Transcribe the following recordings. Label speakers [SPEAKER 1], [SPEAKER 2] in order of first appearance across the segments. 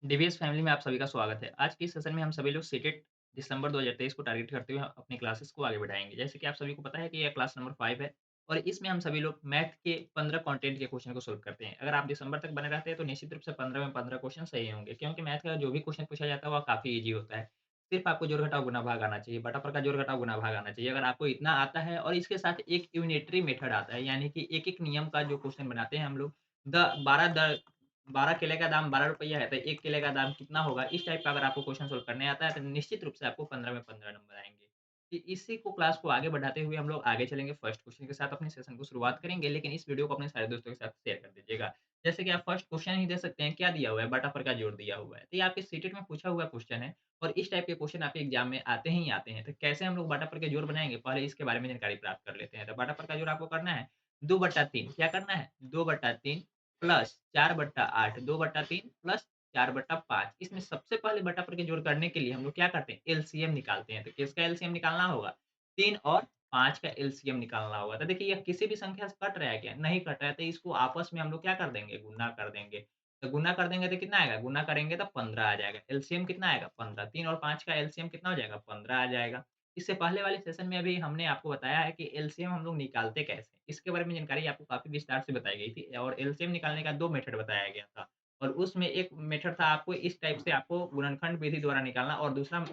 [SPEAKER 1] DVS family में आप सभी का स्वागत है। आज के इस सेशन में हम सभी लोग सीटेट दिसंबर 2023 को टारगेट करते हुए अपनी क्लासेस को आगे बढ़ाएँगे। जैसे कि आप सभी को पता है कि यह क्लास नंबर 5 है और इसमें हम सभी लोग मैथ के 15 कंटेंट के क्वेश्चन को सॉल्व करते हैं। अगर आप दिसंबर तक बने रहते हैं तो निश्चित रूप से 15 में 15 क्वेश्चन सही होंगे क्योंकि मैथ का जो भी क्वेश्चन पूछा जाता है वह काफ़ी ईज़ी होता है। सिर्फ आपको जोड़, घटाव, गुणा, भाग आना चाहिए, बटा, प्रकार, जोड़, घटाव, गुणा, भाग आना चाहिए। अगर आपको इतना आता है और इसके साथ एक यूनिटरी मेथड आता है, यानी कि एक-एक नियम का जो क्वेश्चन बनाते हैं हम लोग, द 12 केले का दाम ₹12 है, तो 1 केले का दाम कितना होगा? इस टाइप का अगर आपको क्वेश्चन सॉल्व करने आता है, तो निश्चित रूप से आपको 15 में 15 नंबर आएँगे। कि इसी को क्लास को आगे बढ़ाते हुए हम लोग आगे चलेंगे, फर्स्ट क्वेश्चन के साथ अपने सेशन को शुरुआत करेंगे, लेकिन इस वीडियो को अपने सारे दोस्तों के साथ शेयर कर दीजिएगा। जैसे कि आप फर्स्ट क्वेश्चन ही दे सकते हैं, क्या दिया हुआ है? बटा, पर का जोड़ दिया हुआ है। तो ये आपके सीटेट में पूछा हुआ क्वेश्चन है और इस टाइप के क्वेश्चन आपके एग्जाम में आते ही आते हैं। तो कैसे हम लोग बटा, पर के जोड़ बनाएँगे? पहले इसके बारे में जानकारी प्राप्त कर लेते हैं। तो बटा, पर का जोड़ आपको करना है 2/3 क्या करना है? 2/3 प्लस 4/8 2/3 प्लस 4/5 इसमें सबसे पहले बटा पर के जोड़ करने के लिए हम लोग क्या करते हैं? एलसीएम निकालते हैं। तो किसका एलसीएम निकालना होगा? 3 और 5 का एलसीएम निकालना होगा। तो देखिए, यह किसी भी संख्या से कट रहा है क्या? नहीं कट रहा है, तो इसको आपस में हम लोग क्या कर देंगे? गुना कर देंगे। तो गुना कर देंगे तो कितना आएगा? गुना करेंगे तो 15 आ जाएगा। एलसीएम कितना आएगा? 15 3 और 5 का एलसीएम कितना हो जाएगा? 15 आ जाएगा। इससे पहले वाले सेशन में अभी हमने आपको बताया है कि एलसीएम हम लोग निकालते कैसे हैं। इसके बारे में जानकारी आपको काफ़ी विस्तार से बताई गई थी और एलसीएम निकालने का 2 मेथड बताया गया था। और उसमें एक मेथड था आपको इस टाइप से आपको गुणनखंड विधि द्वारा निकालना और दूसरा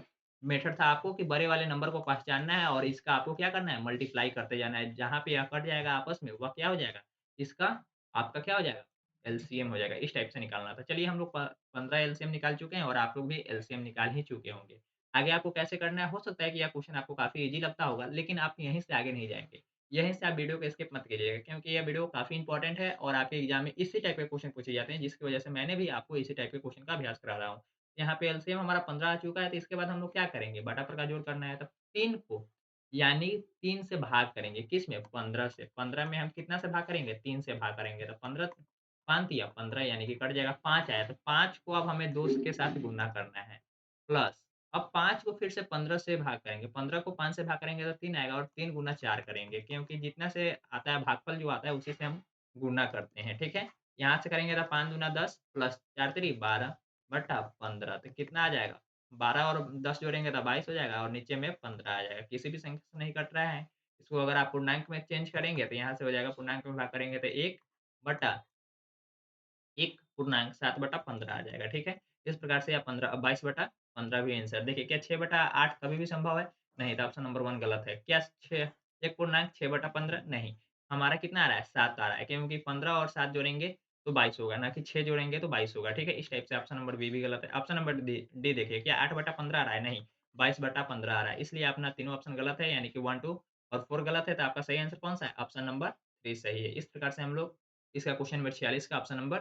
[SPEAKER 1] मेथड था आपको कि बड़े वाले नंबर को पहचानना है और इसका आपको क्या करना है? मल्टीप्लाई करते जाना है। जहाँ पे यह कट जाएगा आपस में वह क्या हो जाएगा? इसका आपका क्या हो जाएगा? एलसीएम हो जाएगा। इस टाइप से निकालना था। चलिए, हम लोग प 15 एलसीएम निकाल चुके हैं और आप लोग भी एलसीएम निकाल ही चुके होंगे। आगे आपको कैसे करना है, हो सकता है कि यह क्वेश्चन आपको काफ़ी ईज़ी लगता होगा, लेकिन आप यहीं से आगे नहीं जाएँगे। यहीं से आप वीडियो को स्किप मत कीजिएगा क्योंकि यह वीडियो काफ़ी इंपॉर्टेंट है और आपके एग्ज़ाम में इसी टाइप के क्वेश्चन पूछे जाते हैं, जिसकी वजह से मैंने भी आपको इसी टाइप के क्वेश्चन का अभ्यास करा रहा हूँ। यहाँ पे एलसीएम हमारा 15 आ चुका है, तो इसके बाद हम लोग क्या करेंगे? बटा-पर का जोड़ करना है, तो 3 को यानी 3 से भाग करेंगे, किसमें? 15 से। 15 में हम कितना से भाग करेंगे? 3 से भाग करेंगे, तो 15 5 तिया 15 यानी कि कट जाएगा, 5 आया, तो 5 को अब हमें 2 के साथ गुना करना है, प्लस अब 5 को फिर से 15 से भाग करेंगे, 15 को 5 से भाग करेंगे तो 3 आएगा और 3 गुना 4 करेंगे क्योंकि जितना से आता है भागफल जो आता है उसी से हम गुना करते हैं, ठीक है? यहाँ से करेंगे तो 5 दूना 10 प्लस 4 तिरी 12 बटा 15 तो कितना आ जाएगा? 12 और 10 जोड़ेंगे तो 22 हो जाएगा और नीचे में 15 आ जाएगा। किसी भी संख्या से नहीं कट रहा है। इसको अगर आप पूर्णांक में चेंज करेंगे तो यहाँ से हो जाएगा, पूर्णांक में भाग करेंगे तो 1 बटा 1 पूर्णांक 7/15 आ जाएगा, ठीक है? इस प्रकार से आप 15 22/15 भी आंसर देखिए, क्या 6/8 कभी भी संभव है? नहीं, तो ऑप्शन नंबर 1 गलत है। क्या 6 1 पूर्णांक 6/15 नहीं, हमारा कितना आ रहा है? 7 आ रहा है क्योंकि 15 और 7 जोड़ेंगे तो 22 होगा, ना कि 6 जोड़ेंगे तो 22 होगा, ठीक है? इस टाइप से ऑप्शन नंबर बी भी गलत है। ऑप्शन नंबर डी डी देखिए, क्या 8/15 आ रहा है? नहीं, 22/15 आ रहा है, इसलिए अपना तीनों ऑप्शन गलत है, यानी कि 1, 2 और 4 गलत है, तो आपका सही आंसर कौन-सा है? ऑप्शन नंबर 3 सही है। इस प्रकार से हम लोग इसका क्वेश्चन नंबर 46 का ऑप्शन नंबर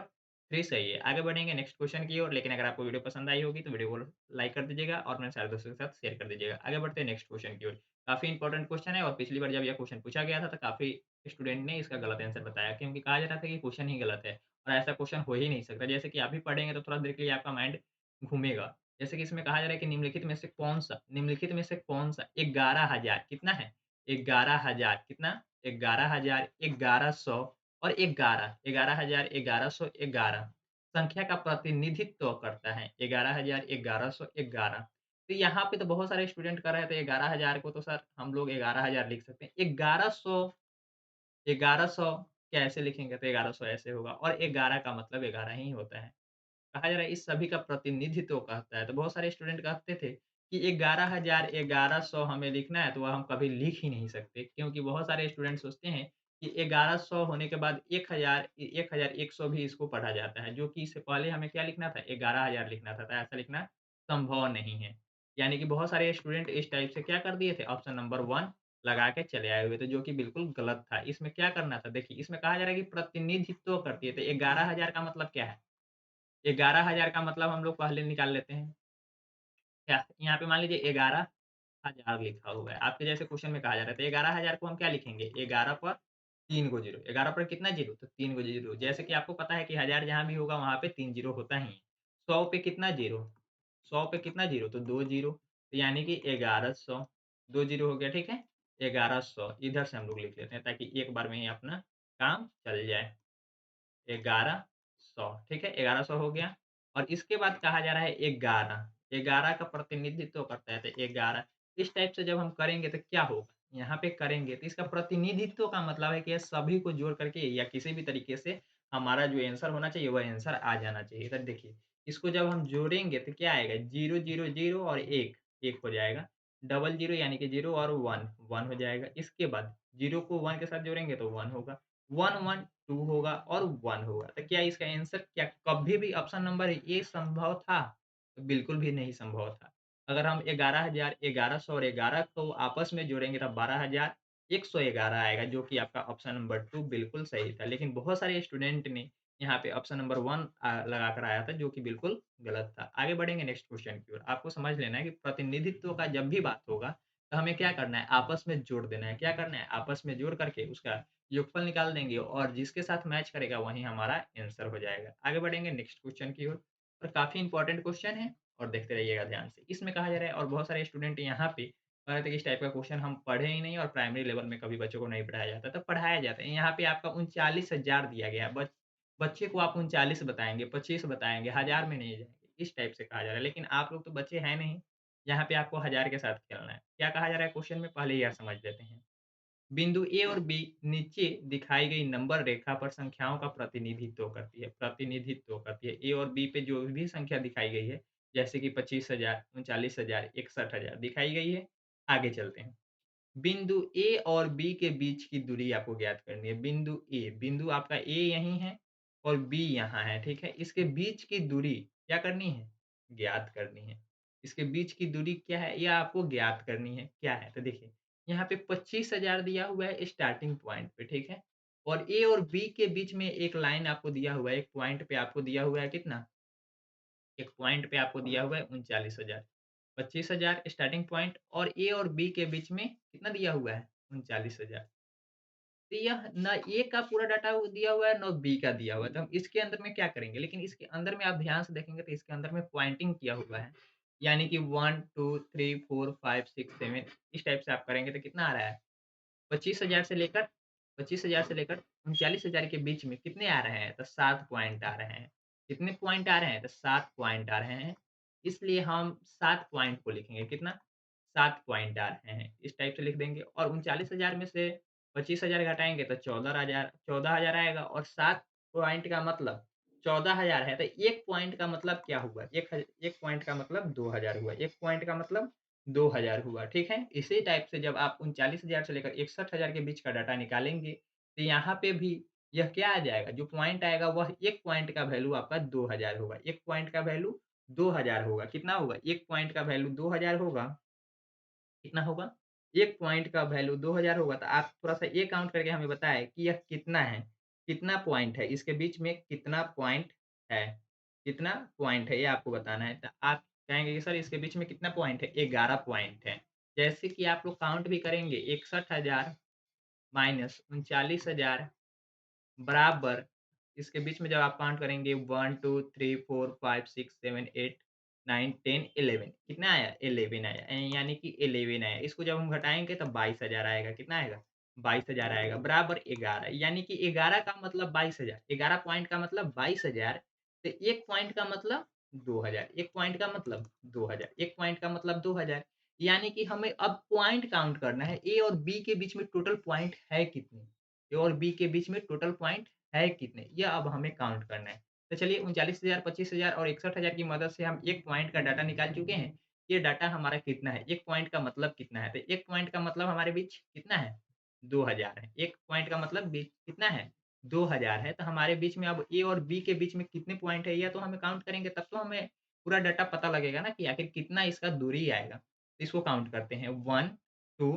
[SPEAKER 1] 3 सही है। आगे बढ़ेंगे नेक्स्ट क्वेश्चन की ओर, लेकिन अगर आपको वीडियो पसंद आई होगी तो वीडियो को लाइक कर दीजिएगा और अपने सारे दोस्तों के साथ शेयर कर दीजिएगा। आगे बढ़ते हैं नेक्स्ट क्वेश्चन की ओर। काफ़ी इंपॉर्टेंट क्वेश्चन है और पिछली बार जब यह क्वेश्चन पूछा गया था तो काफ़ी स्टूडेंट ने इसका गलत आंसर बताया क्योंकि कहा जा रहा था कि क्वेश्चन ही गलत है और ऐसा क्वेश्चन हो ही नहीं सकता। जैसे कि आप भी पढ़ेंगे तो थोड़ा देर के लिए आपका माइंड घूमेगा। जैसे कि इसमें कहा जा रहा है कि निम्नलिखित में से कौन-सा 11,000 कितना है? 11,000 कितना? 11,000 1100 और 11 11,000 1111 संख्या का प्रतिनिधित्व करता है। 11,000 1111 तो यहाँ पे तो बहुत सारे स्टूडेंट कर रहे थे 11,000 को, तो सर हम लोग 11,000 लिख सकते हैं। 1100 कैसे लिखेंगे? तो 1100 ऐसे होगा और 11 का मतलब 11 ही होता है। कहा जा रहा है इस सभी का प्रतिनिधित्व कहता है। तो बहुत सारे स्टूडेंट कहते थे कि 11,000 1100 हमें लिखना है, तो वह हम कभी लिख ही नहीं सकते क्योंकि बहुत सारे स्टूडेंट सोचते हैं कि 1100 होने के बाद 1100 भी इसको पढ़ा जाता है, जो कि इससे पहले हमें क्या लिखना था? 11,000 लिखना था, तो ऐसा लिखना संभव नहीं है। यानी कि बहुत सारे स्टूडेंट इस टाइप से क्या कर दिए थे? ऑप्शन नंबर 1 लगा के चले आए हुए थे, जो कि बिल्कुल गलत था। इसमें क्या करना था? देखिए, इसमें कहा जा रहा है कि प्रतिनिधित्व करती है, तो 11,000 का मतलब क्या है? 11,000 का मतलब हम लोग पहले निकाल लेते हैं। क्या? यहाँ पे मान लीजिए 11,000 लिखा हुआ है। आपके जैसे क्वेश्चन में कहा जा रहा था 11,000 को हम क्या लिखेंगे? 11 पर 3 गो ज़ीरो। 11 पर कितना ज़ीरो? तो 3 गो ज़ीरो। जैसे कि आपको पता है कि 1000 जहाँ भी होगा वहाँ पे 3 ज़ीरो होता ही है। 100 पे कितना ज़ीरो? 100 पे कितना ज़ीरो? तो 2 ज़ीरो। तो यानी कि 1100 2 ज़ीरो हो गया, ठीक है? 1100 इधर से हम लोग लिख लेते हैं ताकि एक बार में ही अपना काम चल जाए। 1100 ठीक है? 1100 हो गया। और इसके बाद कहा जा रहा है 11, 11 का प्रतिनिधित्व करता है, तो 11 इस टाइप से जब हम करेंगे तो क्या होगा? यहाँ पे करेंगे तो इसका प्रतिनिधित्व का मतलब है कि ये सभी को जोड़ करके या किसी भी तरीके से हमारा जो आंसर होना चाहिए, वह आंसर आ जाना चाहिए। तो देखिए, इसको जब हम जोड़ेंगे तो क्या आएगा? 0, 0, 0 और 1, 1 हो जाएगा। डबल 0 यानी कि 0 और 1, 1 हो जाएगा। इसके बाद 0 को 1 के साथ जोड़ेंगे तो 1 होगा। 1, 1, 2 होगा और 1 होगा। तो क्या इसका आंसर क्या कभी भी ऑप्शन नंबर ए संभव था? तो बिल्कुल भी नहीं संभव था। अगर हम 11,000, 1100 और 11 को आपस में जोड़ेंगे तब 12,111 आएगा, जो कि आपका ऑप्शन नंबर 2 बिल्कुल सही था। लेकिन बहुत सारे स्टूडेंट ने यहाँ पे ऑप्शन नंबर 1 लगाकर आया था, जो कि बिल्कुल गलत था। आगे बढ़ेंगे नेक्स्ट क्वेश्चन की ओर। आपको समझ लेना है कि प्रतिनिधित्व का जब भी बात होगा, तो हमें क्या करना है? आपस में जोड़ देना है। क्या करना है? आपस में जोड़ करके उसका योगफल निकाल देंगे और जिसके साथ मैच करेगा वही हमारा आंसर हो जाएगा। आगे बढ़ेंगे नेक्स्ट क्वेश्चन की ओर और काफ़ी इंपॉर्टेंट क्वेश्चन है और देखते रहिएगा ध्यान से। इसमें कहा जा रहा है और बहुत सारे स्टूडेंट यहाँ पे कह रहे थे कि इस टाइप का क्वेश्चन हम पढ़े ही नहीं और प्राइमरी लेवल में कभी बच्चों को नहीं पढ़ाया जाता। तो पढ़ाया जाता है। यहाँ पे आपका 39,000 दिया गया है। बच्चे को आप 39 बताएँगे, 25 बताएँगे, 1000 में नहीं जाएँगे। इस टाइप से कहा जा रहा है। लेकिन आप लोग तो बच्चे हैं नहीं, यहाँ पे आपको 1000 के साथ खेलना है। क्या कहा जा रहा है क्वेश्चन में? पहले यह समझ लेते हैं। बिंदु ए और बी नीचे दिखाई गई नंबर रेखा पर संख्याओं का प्रतिनिधित्व करती है। ए और बी पे जो भी संख्या दिखाई गई है, जैसे कि 25,000, 39,000, 61,000 दिखाई गई है। आगे चलते हैं। बिंदु ए और बी के बीच की दूरी आपको ज्ञात करनी है। बिंदु आपका ए यहीं है और बी यहाँ है, ठीक है? इसके बीच की दूरी क्या करनी है? ज्ञात करनी है। इसके बीच की दूरी क्या है? यह आपको ज्ञात करनी है। क्या है? तो देखिए, यहाँ पे 25,000 दिया हुआ है स्टार्टिंग पॉइंट पे, ठीक है? और ए और बी के बीच में एक लाइन आपको दिया हुआ है, एक पॉइंट पे आपको दिया हुआ है कितना? एक पॉइंट पे आपको दिया हुआ है 39,000। 25,000 स्टार्टिंग पॉइंट और ए और बी के बीच में कितना दिया हुआ है? 39,000। तो यह ना ए का पूरा डाटा दिया हुआ है, ना बी का दिया हुआ है। तो हम इसके अंदर में क्या करेंगे? लेकिन इसके अंदर में आप ध्यान से देखेंगे तो इसके अंदर में पॉइंटिंग किया हुआ है। यानी कि 1, 2, 3, 4, 5, 6, 7 इस टाइप से आप करेंगे तो कितना आ रहा है? 25,000 से लेकर 25,000 से लेकर 39,000 के बीच में कितने आ रहे हैं? तो 7 पॉइंट आ रहे हैं। कितने पॉइंट आ रहे हैं? तो 7 पॉइंट आ रहे हैं। इसलिए हम 7 पॉइंट को लिखेंगे। कितना? 7 पॉइंट आ रहे हैं। इस टाइप से लिख देंगे और 39,000 में से 25,000 घटाएँगे तो 14,000 आएगा और 7 पॉइंट का मतलब 14,000 है, तो 1 पॉइंट का मतलब क्या हुआ? 1 पॉइंट का मतलब 2,000 हुआ। 1 पॉइंट का मतलब 2,000 हुआ, ठीक है? इसी टाइप से जब आप 39,000 से लेकर 61,000 के बीच का डाटा निकालेंगे, तो यहाँ पे भी यह क्या आ जाएगा? जो पॉइंट आएगा वह 1 पॉइंट का वैल्यू आपका 2,000 होगा। 1 पॉइंट का वैल्यू 2,000 होगा। कितना होगा? 1 पॉइंट का वैल्यू 2,000 होगा। कितना होगा? 1 पॉइंट का वैल्यू 2,000 होगा, तो आप थोड़ा-सा ये काउंट करके हमें बताएँ कि यह कितना है? कितना पॉइंट है? इसके बीच में कितना पॉइंट है? कितना पॉइंट है? ये आपको बताना है। तो आप कहेंगे कि सर इसके बीच में कितना पॉइंट है? 11 पॉइंट है। जैसे कि आप लोग काउंट भी करेंगे 61,000 माइनस 39,000 बराबर इसके बीच में जब आप काउंट करेंगे 1, 2, 3, 4, 5, 6, 7, 8, 9, 10, 11 कितना आया? 11 आया यानी कि 11 आया। इसको जब हम घटाएँगे तो 22,000 आएगा। कितना आएगा? 22,000 आएगा बराबर 11 यानी कि 11 का मतलब 22,000 11 पॉइंट का मतलब 22,000 तो 1 पॉइंट का मतलब 2,000 1 पॉइंट का मतलब 2,000 1 पॉइंट का मतलब 2,000 यानी कि हमें अब पॉइंट काउंट करना है। ए और बी के बीच में टोटल पॉइंट है कितने? ए और बी के बीच में टोटल पॉइंट है कितने? यह अब हमें काउंट करना है। तो चलिए 39,000, 25,000 और 61,000 की मदद से हम 1 पॉइंट का डाटा निकाल चुके हैं। ये डाटा हमारा कितना है? 1 पॉइंट का मतलब कितना है? तो 1 पॉइंट का मतलब हमारे बीच कितना है? 2,000 है। 1 पॉइंट का मतलब बीच कितना है? 2,000 है। तो हमारे बीच में अब ए और बी के बीच में कितने पॉइंट है? यह तो हमें काउंट करेंगे तब तो हमें पूरा डाटा पता लगेगा ना कि आखिर कितना इसका दूरी आएगा। तो इसको काउंट करते हैं 1, 2,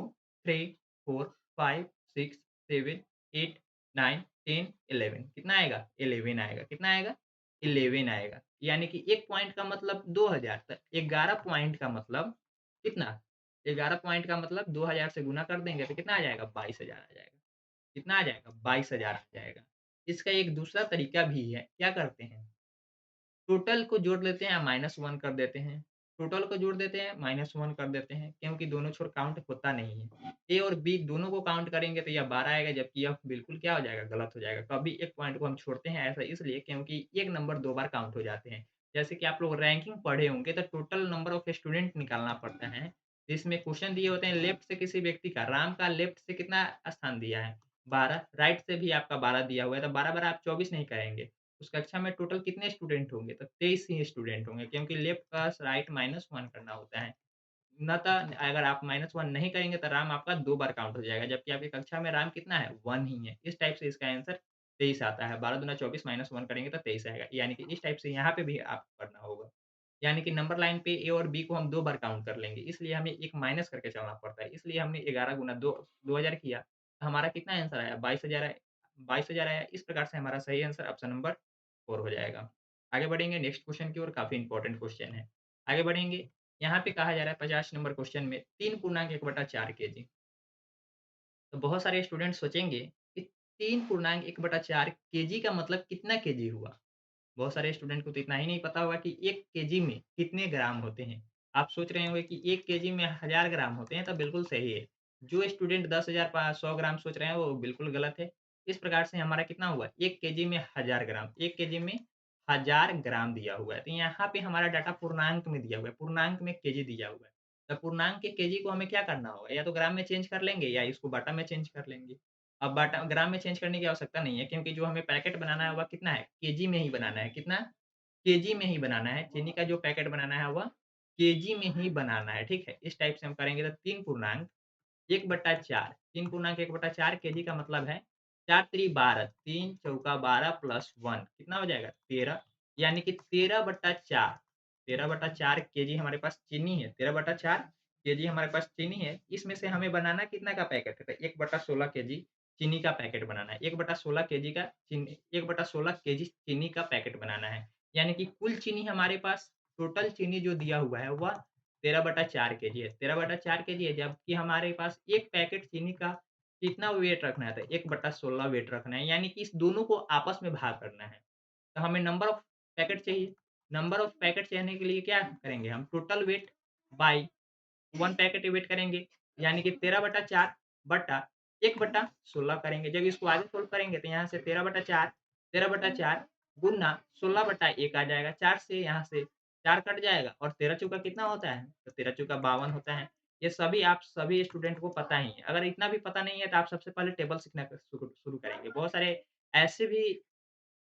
[SPEAKER 1] 3, 4, 5, 6, 7, 8, 9, 10, 11 कितना आएगा? 11 आएगा। कितना आएगा? 11 आएगा। यानी कि 1 पॉइंट का मतलब 2,000 तो 11 पॉइंट का मतलब कितना? 11 पॉइंट का मतलब 2,000 से गुना कर देंगे तो कितना आ जाएगा? 22,000 आ जाएगा। कितना आ जाएगा? 22,000 आ जाएगा। इसका एक दूसरा तरीका भी है। क्या करते हैं? टोटल को जोड़ लेते हैं, -1 कर देते हैं। टोटल को जोड़ देते हैं, -1 कर देते हैं, क्योंकि दोनों छोर काउंट होता नहीं है। ए और बी दोनों को काउंट करेंगे तो यह 12 आएगा, जबकि यह बिल्कुल क्या हो जाएगा? गलत हो जाएगा। कभी एक पॉइंट को हम छोड़ते हैं ऐसा इसलिए क्योंकि एक नंबर 2 बार काउंट हो जाते हैं। जैसे कि आप लोग रैंकिंग पढ़े होंगे तो टोटल नंबर ऑफ स्टूडेंट निकालना पड़ता है। जिसमें क्वेश्चन दिए होते हैं लेफ्ट से किसी व्यक्ति का, राम का लेफ्ट से कितना स्थान दिया है? 12, राइट से भी आपका 12 दिया हुआ है, तो 12-12 आप 24 नहीं करेंगे। उस कक्षा में टोटल कितने स्टूडेंट होंगे? तो 23 ही स्टूडेंट होंगे क्योंकि लेफ्ट प्लस राइट माइनस 1 करना होता है। ना तो अगर आप -1 नहीं करेंगे तो राम आपका 2 बार काउंट हो जाएगा, जबकि आपकी कक्षा में राम कितना है? 1 ही है। इस टाइप से इसका आंसर 23 आता है। 12 दूना 24 -1 करेंगे तो 23 आएगा। यानी कि इस टाइप से यहाँ पे भी आपको करना होगा। यानी कि नंबर लाइन पे ए और बी को हम 2 बार काउंट कर लेंगे, इसलिए हमें एक माइनस करके चलना पड़ता है। इसलिए हमने 11 गुना 2 2000 किया, तो हमारा कितना आंसर आया? 22,000 आया 22,000 आया। इस प्रकार से हमारा सही आंसर ऑप्शन नंबर 4 हो जाएगा। आगे बढ़ेंगे नेक्स्ट क्वेश्चन की ओर, काफ़ी इंपॉर्टेंट क्वेश्चन है। आगे बढ़ेंगे, यहाँ पे कहा जा रहा है 50 नंबर क्वेश्चन में 3 पूर्णांक 1/4 केजी। तो बहुत सारे स्टूडेंट सोचेंगे कि 3 पूर्णांक 1/4 केजी का मतलब कितना केजी हुआ? बहुत सारे स्टूडेंट को तो इतना ही नहीं पता होगा कि 1 केजी में कितने ग्राम होते हैं। आप सोच रहे होंगे कि 1 केजी में 1000 ग्राम होते हैं, तो बिल्कुल सही है। जो स्टूडेंट 10,000 पा 100 ग्राम सोच रहे हैं, वो बिल्कुल गलत है। इस प्रकार से हमारा कितना हुआ? 1 केजी में 1000 ग्राम, 1 केजी में 1000 ग्राम दिया हुआ है। तो यहाँ पे हमारा डाटा पूर्णांक में दिया हुआ है, पूर्णांक में केजी दिया हुआ है। तो पूर्णांक के केजी को हमें क्या करना होगा? या तो ग्राम में चेंज कर लेंगे या इसको बाटा में चेंज कर लेंगे। अब बाटा ग्राम में चेंज करने की आवश्यकता नहीं है क्योंकि जो हमें पैकेट बनाना है वह कितना है? केजी में ही बनाना है। कितना? केजी में ही बनाना है। चीनी का जो पैकेट बनाना है वह केजी में ही बनाना है, ठीक है? इस टाइप से हम करेंगे तो 3 पूर्णांक 1/4 3 पूर्णांक 1/4 केजी का मतलब है 4 त्रिक 12 3 चौका 12 प्लस 1 कितना हो जाएगा? 13 यानी कि 13/4 13/4 केजी हमारे पास चीनी है। 13/4 केजी हमारे पास चीनी है। इसमें से हमें बनाना कितना का पैकेट है? तो 1/16 केजी चीनी का पैकेट बनाना है। 1/16 केजी का चीनी 1/16 केजी चीनी का पैकेट बनाना है। यानी कि कुल चीनी हमारे पास टोटल चीनी जो दिया हुआ है वह 13/4 केजी है। 13/4 केजी है, जबकि हमारे पास 1 पैकेट चीनी का कितना वेट रखना है? तो 1/16 वेट रखना है, यानी कि इस दोनों को आपस में भाग करना है। तो हमें नंबर ऑफ पैकेट चाहिए। नंबर ऑफ पैकेट चाहने के लिए क्या करेंगे हम? Total weight by 1 packet weight करेंगे, यानी कि 13/4 बटा 1/16 करेंगे। जब इसको आगे सोल्व करेंगे तो यहाँ से 13/4 गुना 16/1 आ जाएगा। 4 से यहाँ से 4 कट जाएगा और 13 चौका कितना होता है? तो 13 चौका 52 होता है। ये सभी आप सभी स्टूडेंट को पता ही है। अगर इतना भी पता नहीं है तो आप सबसे पहले टेबल सीखना शुरू शुरू करेंगे। बहुत सारे ऐसे भी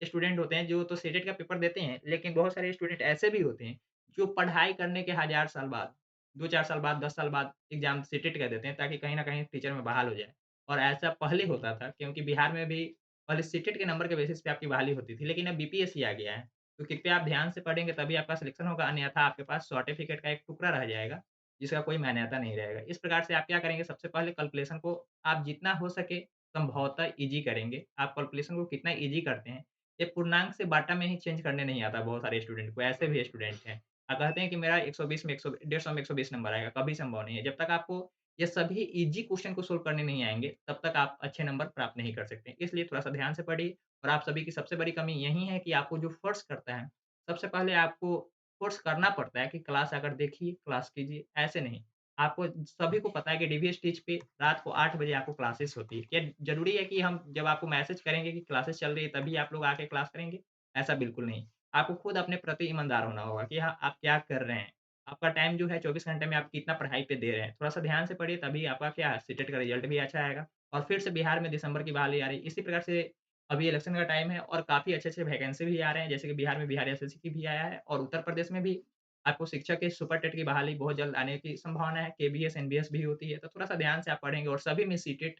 [SPEAKER 1] स्टूडेंट होते हैं जो तो सीटेट का पेपर देते हैं, लेकिन बहुत सारे स्टूडेंट ऐसे भी होते हैं, जो पढ़ाई करने के हज़ार साल बाद, 2-4 साल बाद, 10 साल बाद एग्ज़ाम सीटेट का देते हैं ताकि कहीं न कहीं टीचर में बहाल हो जाए। और ऐसा पहले होता था क्योंकि बिहार में भी पहले सीटेट के नंबर के बेसिस पे आपकी बहाली होती थी, लेकिन अब बीपीएससी आ गया है। तो कृपया आप ध्यान से पढ़ेंगे तभी आपका सिलेक्शन होगा, अन्यथा आपके पास सर्टिफ़िकेट का एक टुकड़ा रह जाएगा, जिसका कोई मान्यता नहीं रहेगा। इस प्रकार से आप क्या करेंगे, सबसे पहले कैलकुलेशन को आप जितना हो सके संभवतः ईज़ी करेंगे। आप कैलकुलेशन को कितना ईज़ी करते हैं, ये पूर्णांक से बाटा में ही चेंज करने नहीं आता बहुत सारे स्टूडेंट को, ऐसे भी स्टूडेंट हैं। कहते हैं कि मेरा 120 में 100 150 में 120 नंबर आएगा, कभी संभव नहीं है। जब तक आपको ये सभी ईज़ी क्वेश्चन को सोल्व करने नहीं आएँगे, तब तक आप अच्छे नंबर प्राप्त नहीं कर सकते। इसलिए थोड़ा-सा ध्यान से पढ़िए और आप सभी की सबसे बड़ी कमी यही है कि आपको जो फ़ोर्स करता है, सबसे पहले आपको फ़ोर्स करना पड़ता है कि क्लास आकर देखिए, क्लास कीजिए, ऐसे नहीं। आपको सभी को पता है कि डीवीएस टीच पे रात को 8 बजे आपको क्लासेस होती है। क्या ज़रूरी है कि हम जब आपको मैसेज करेंगे कि क्लासेस चल रही है तभी आप लोग आके क्लास करेंगे? ऐसा बिल्कुल नहीं। आपको खुद अपने प्रति ईमानदार होना होगा कि हाँ, आप क्या कर रहे हैं। आपका टाइम जो है 24 घंटे में आप कितना पढ़ाई पे दे रहे हैं। थोड़ा-सा ध्यान से पढ़िए तभी आपका क्या है सीटेट का रिज़ल्ट भी अच्छा आएगा और फिर से बिहार में दिसंबर की बहाली आ रही है। इसी प्रकार से अभी इलेक्शन का टाइम है और काफ़ी अच्छे-अच्छे वैकेंसी भी आ रहे हैं, जैसे कि बिहार में बिहार एसएससी की भी आया है और उत्तर प्रदेश में भी आपको शिक्षक के सुपर टेट की बहाली बहुत जल्द आने की संभावना है। केबीएस, एनबीएस भी होती है, तो थोड़ा-सा ध्यान से आप पढ़ेंगे और सभी में सीटेट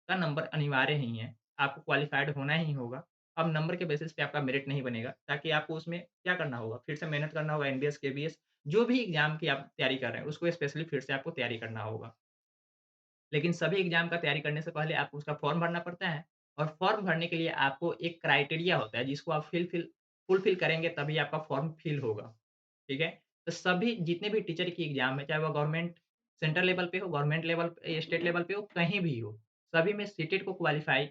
[SPEAKER 1] का नंबर अनिवार्य ही है। आपको क्वालिफ़ाइड होना ही होगा। अब नंबर के बेसिस पे आपका मेरिट नहीं बनेगा, ताकि आपको उसमें क्या करना होगा, फिर से मेहनत करना होगा एनबीएस, केबीएस जो भी एग्ज़ाम की आप तैयारी कर रहे हैं, उसको स्पेशली फिर से आपको तैयारी करना होगा। लेकिन सभी एग्ज़ाम का तैयारी करने से पहले आपको उसका फॉर्म भरना पड़ता है और फॉर्म भरने के लिए आपको एक क्राइटेरिया होता है जिसको आप फुलफ़िल करेंगे तभी आपका फॉर्म फिल होगा, ठीक है? तो सभी जितने भी टीचर की एग्ज़ाम है, चाहे वो गवर्नमेंट सेंट्रल लेवल पे हो, गवर्नमेंट लेवल स्टेट लेवल पे हो, कहीं भी हो, सभी में सीटेट को क्वालीफाई